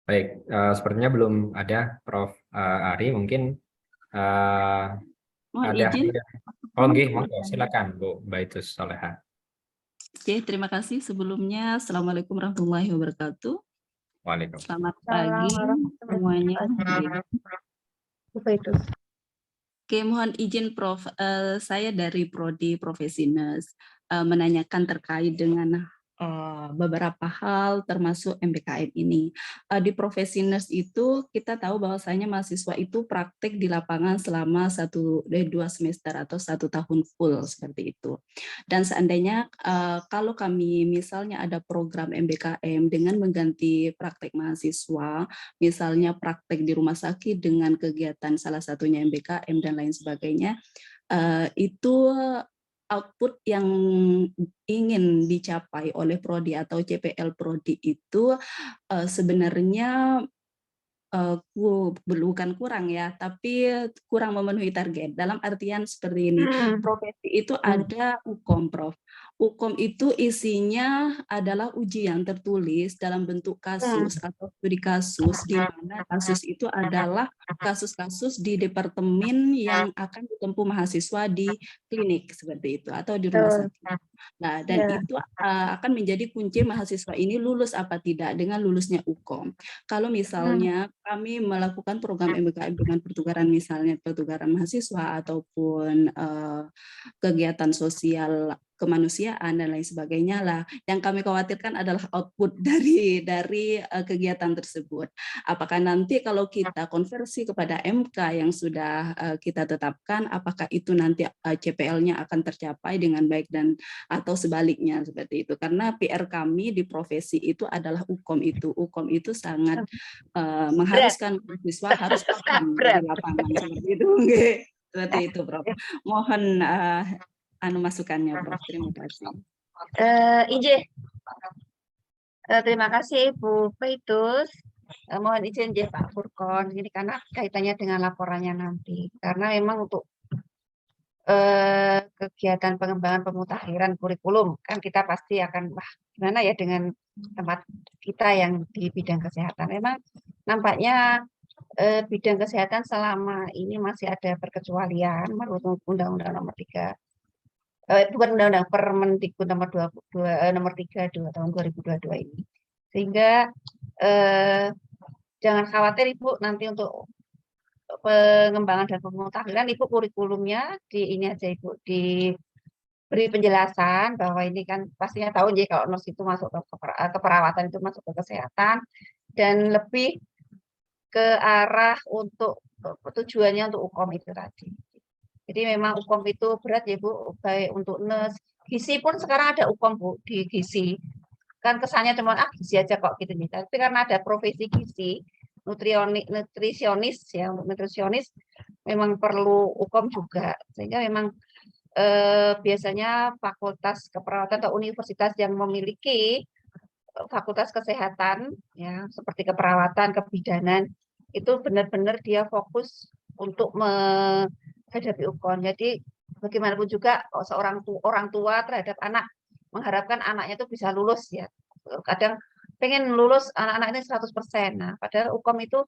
Baik, sepertinya belum ada Prof. Ari, mungkin Mohon ada. izin. Oh, monggo, silakan Bu Baitus Soleha. Oke, terima kasih sebelumnya. Assalamualaikum warahmatullahi wabarakatuh. Waalaikumsalam. Selamat pagi semuanya. Oke, mohon izin Prof. Saya dari Prodi Profesinas menanyakan terkait dengan beberapa hal termasuk MBKM ini. Di Profesinas itu kita tahu bahwasanya mahasiswa itu praktek di lapangan selama 2 semester atau 1 tahun full seperti itu. Dan seandainya kalau kami misalnya ada program MBKM dengan mengganti praktek mahasiswa, misalnya praktek di rumah sakit dengan kegiatan salah satunya MBKM dan lain sebagainya, itu output yang ingin dicapai oleh prodi atau CPL prodi itu sebenarnya bukan kurang ya, tapi kurang memenuhi target. Dalam artian seperti ini, profesi itu ada UKOM, Prof. UKOM itu isinya adalah ujian tertulis dalam bentuk kasus atau studi kasus, di mana kasus itu adalah kasus-kasus di departemen yang akan ditempuh mahasiswa di klinik seperti itu atau di rumah sakit. Nah, dan itu akan menjadi kunci mahasiswa ini lulus apa tidak dengan lulusnya UKOM. Kalau misalnya kami melakukan program MBKM dengan pertukaran, misalnya pertukaran mahasiswa ataupun kegiatan sosial kemanusiaan dan lain sebagainya lah. Yang kami khawatirkan adalah output dari kegiatan tersebut. Apakah nanti kalau kita konversi kepada MK yang sudah kita tetapkan, apakah itu nanti CPL-nya akan tercapai dengan baik dan atau sebaliknya seperti itu. Karena PR kami di profesi itu adalah UKOM itu. UKOM itu sangat mengharuskan mahasiswa harus paham di lapangan seperti itu. Seperti itu, Prof. Mohon masukannya, Prof. Terima kasih. Terima kasih Bu Baitus. Mohon izin Pak Furkon, ini karena kaitannya dengan laporannya nanti. Karena memang untuk kegiatan pengembangan pemutakhiran kurikulum kan kita pasti akan gimana ya dengan tempat kita yang di bidang kesehatan. Memang nampaknya bidang kesehatan selama ini masih ada perkecualian menurut Undang-Undang Nomor 3. Bukan Undang-Undang, Permendikbud Nomor 32 tahun 2022 ini. Sehingga jangan khawatir Ibu, nanti untuk pengembangan dan pemutakhiran Ibu kurikulumnya di ini aja Ibu, diberi penjelasan bahwa ini kan pastinya tahu jadi kalau nurse itu masuk ke keperawatan itu masuk ke kesehatan dan lebih ke arah untuk tujuannya untuk UKOM itu tadi. Jadi memang UKOM itu berat ya Bu, baik untuk nurse, gizi pun sekarang ada UKOM Bu di gizi. kan kesannya cuma gizi aja kok gitu nih. Tapi karena ada profesi gizi, nutrisionis ya, untuk nutrisionis memang perlu UKOM juga, sehingga memang biasanya fakultas keperawatan atau universitas yang memiliki fakultas kesehatan ya seperti keperawatan, kebidanan itu benar-benar dia fokus untuk menghadapi UKOM. Jadi bagaimanapun juga seorang orang tua terhadap anak mengharapkan anaknya itu bisa lulus ya. Kadang pengen lulus anak-anak ini 100%. Nah, padahal UKOM itu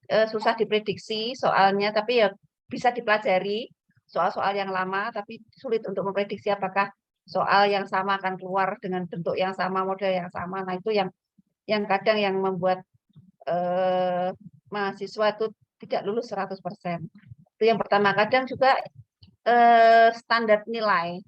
susah diprediksi soalnya, tapi ya bisa dipelajari soal-soal yang lama, tapi sulit untuk memprediksi apakah soal yang sama akan keluar dengan bentuk yang sama, model yang sama. Nah, itu yang kadang yang membuat mahasiswa itu tidak lulus 100%. Itu yang pertama. Kadang juga standar nilai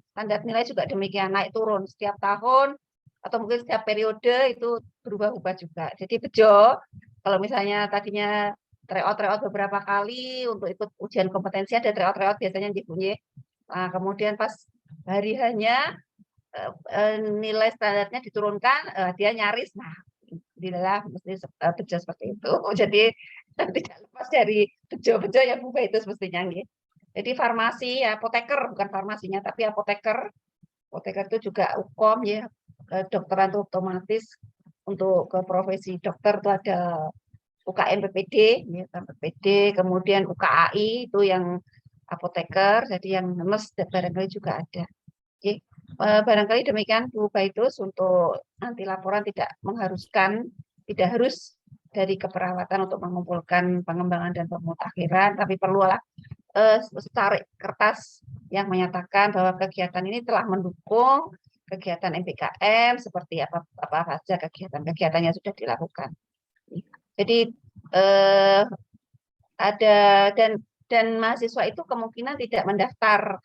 juga demikian, naik turun setiap tahun atau mungkin setiap periode itu berubah-ubah juga. Jadi bejo kalau misalnya tadinya tryout beberapa kali untuk ikut ujian kompetensi, ada tryout biasanya dibunyi. Nah, kemudian pas hari hanya nilai standarnya diturunkan, dia nyaris. Nah, inilah mesti bejo seperti itu. Jadi tidak lepas dari bejo-bejo ya Bu itu semestinya. Jadi farmasi, apoteker, bukan farmasinya, tapi apoteker. Apoteker itu juga UKOM ya, kedokteran itu otomatis untuk ke profesi dokter itu ada UKM PPD, ya, PPD, kemudian UKAI itu yang apoteker, jadi yang nurse barangkali juga ada. Oke. Barangkali demikian Bu Baitus, untuk nanti laporan tidak harus dari keperawatan untuk mengumpulkan pengembangan dan pemutakhiran, tapi perlulah tarik kertas yang menyatakan bahwa kegiatan ini telah mendukung kegiatan MPKM seperti apa saja kegiatannya sudah dilakukan. Jadi ada dan mahasiswa itu kemungkinan tidak mendaftar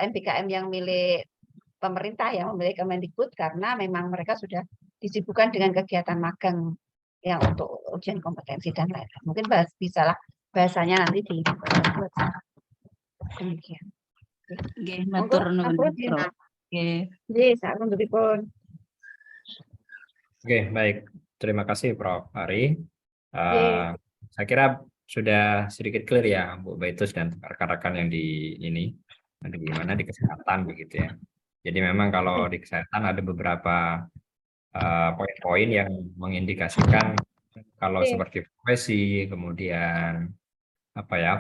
MPKM yang milik pemerintah, yang milik Kemendikbud, karena memang mereka sudah disibukkan dengan kegiatan magang yang untuk ujian kompetensi dan lain-lain. Mungkin bisalah bahasanya nanti dibuat demikian. Nggih, matur nuwun. Oke, baik. Terima kasih Prof. Ari. Saya kira sudah sedikit clear ya Bu Baitus dan rekan-rekan yang di mana di kesehatan begitu ya. Jadi memang kalau di kesehatan ada beberapa poin-poin yang mengindikasikan kalau seperti profesi, kemudian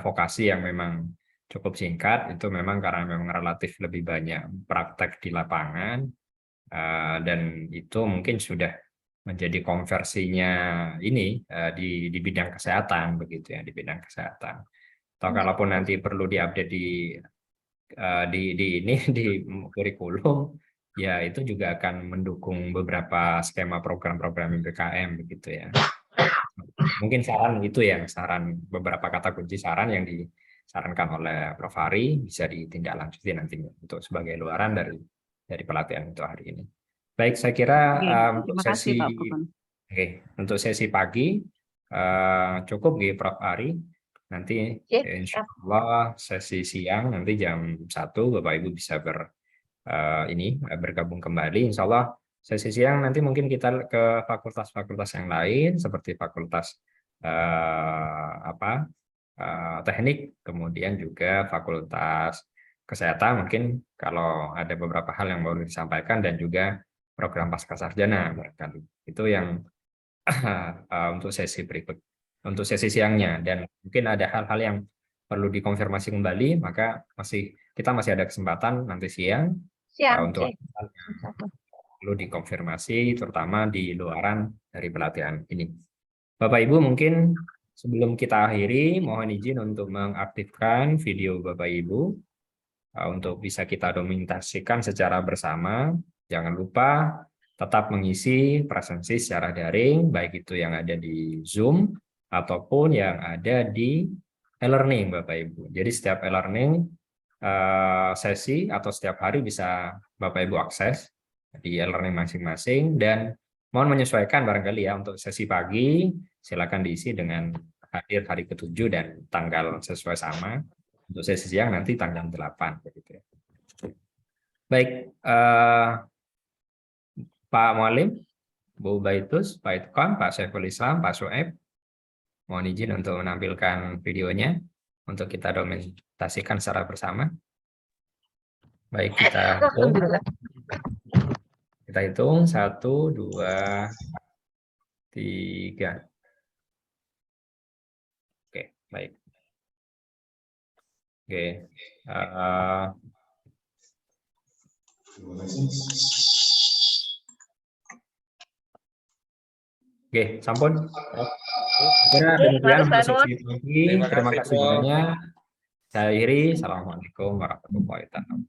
vokasi yang memang cukup singkat, itu memang karena memang relatif lebih banyak praktek di lapangan, dan itu mungkin sudah menjadi konversinya di bidang kesehatan begitu ya, di bidang kesehatan. Atau kalaupun nanti perlu diupdate di kurikulum, ya itu juga akan mendukung beberapa skema program-program MPKM begitu ya. Mungkin saran beberapa kata kunci saran yang disarankan oleh Prof. Ari bisa ditindaklanjuti nantinya untuk sebagai luaran dari pelatihan untuk hari ini. Baik, saya kira untuk sesi pagi cukup Prof. Ari. Nanti insya Allah sesi siang nanti jam 1 Bapak Ibu bisa bergabung kembali. Insya Allah sesi siang nanti mungkin kita ke fakultas-fakultas yang lain seperti fakultas teknik, kemudian juga fakultas kesehatan, mungkin kalau ada beberapa hal yang mau disampaikan, dan juga program pascasarjana barangkali. Itu yang untuk sesi berikut, untuk sesi siangnya. Dan mungkin ada hal-hal yang perlu dikonfirmasi kembali, maka kita masih ada kesempatan nanti siang untuk perlu dikonfirmasi, terutama di luaran dari pelatihan ini. Bapak Ibu, mungkin sebelum kita akhiri, mohon izin untuk mengaktifkan video Bapak Ibu untuk bisa kita dokumentasikan secara bersama. Jangan lupa tetap mengisi presensi secara daring, baik itu yang ada di Zoom ataupun yang ada di e-learning Bapak Ibu. Jadi setiap e-learning sesi atau setiap hari bisa Bapak Ibu akses di e-learning masing-masing, dan mohon menyesuaikan barangkali ya, untuk sesi pagi silakan diisi dengan hadir hari ke-7 dan tanggal sesuai sama. Untuk sesi siang nanti tanggal 8 begitu ya. Baik, Pak Mualim, Bu Baitus, Pak Itkom, Pak Saiful Islam, Pak Sueb. Mohon izin untuk menampilkan videonya untuk kita dokumentasikan secara bersama. Baik, kita hitung. Alhamdulillah. Kita hitung 1, 2, 3. Oke, baik. Oke. Oke, sampun. Kira demikian untuk sesi pagi. Terima kasih banyak. Saya akhiri. Assalamualaikum warahmatullahi wabarakatuh.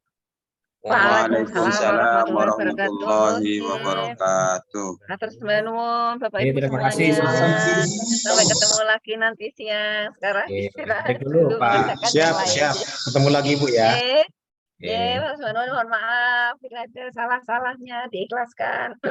Waalaikumsalam warahmatullahi wabarakatuh. Atur sembah nuwun Bapak Ibu Terima kasih semuanya. semuanya. Sampai ketemu lagi nanti siang. Sekarang Oke, istirahat break dulu, Pak. kerjakan yang lain. Ketemu lagi, Bu ya. Oke. Pak Sumanu, mohon maaf bila ada salah-salahnya diikhlaskan.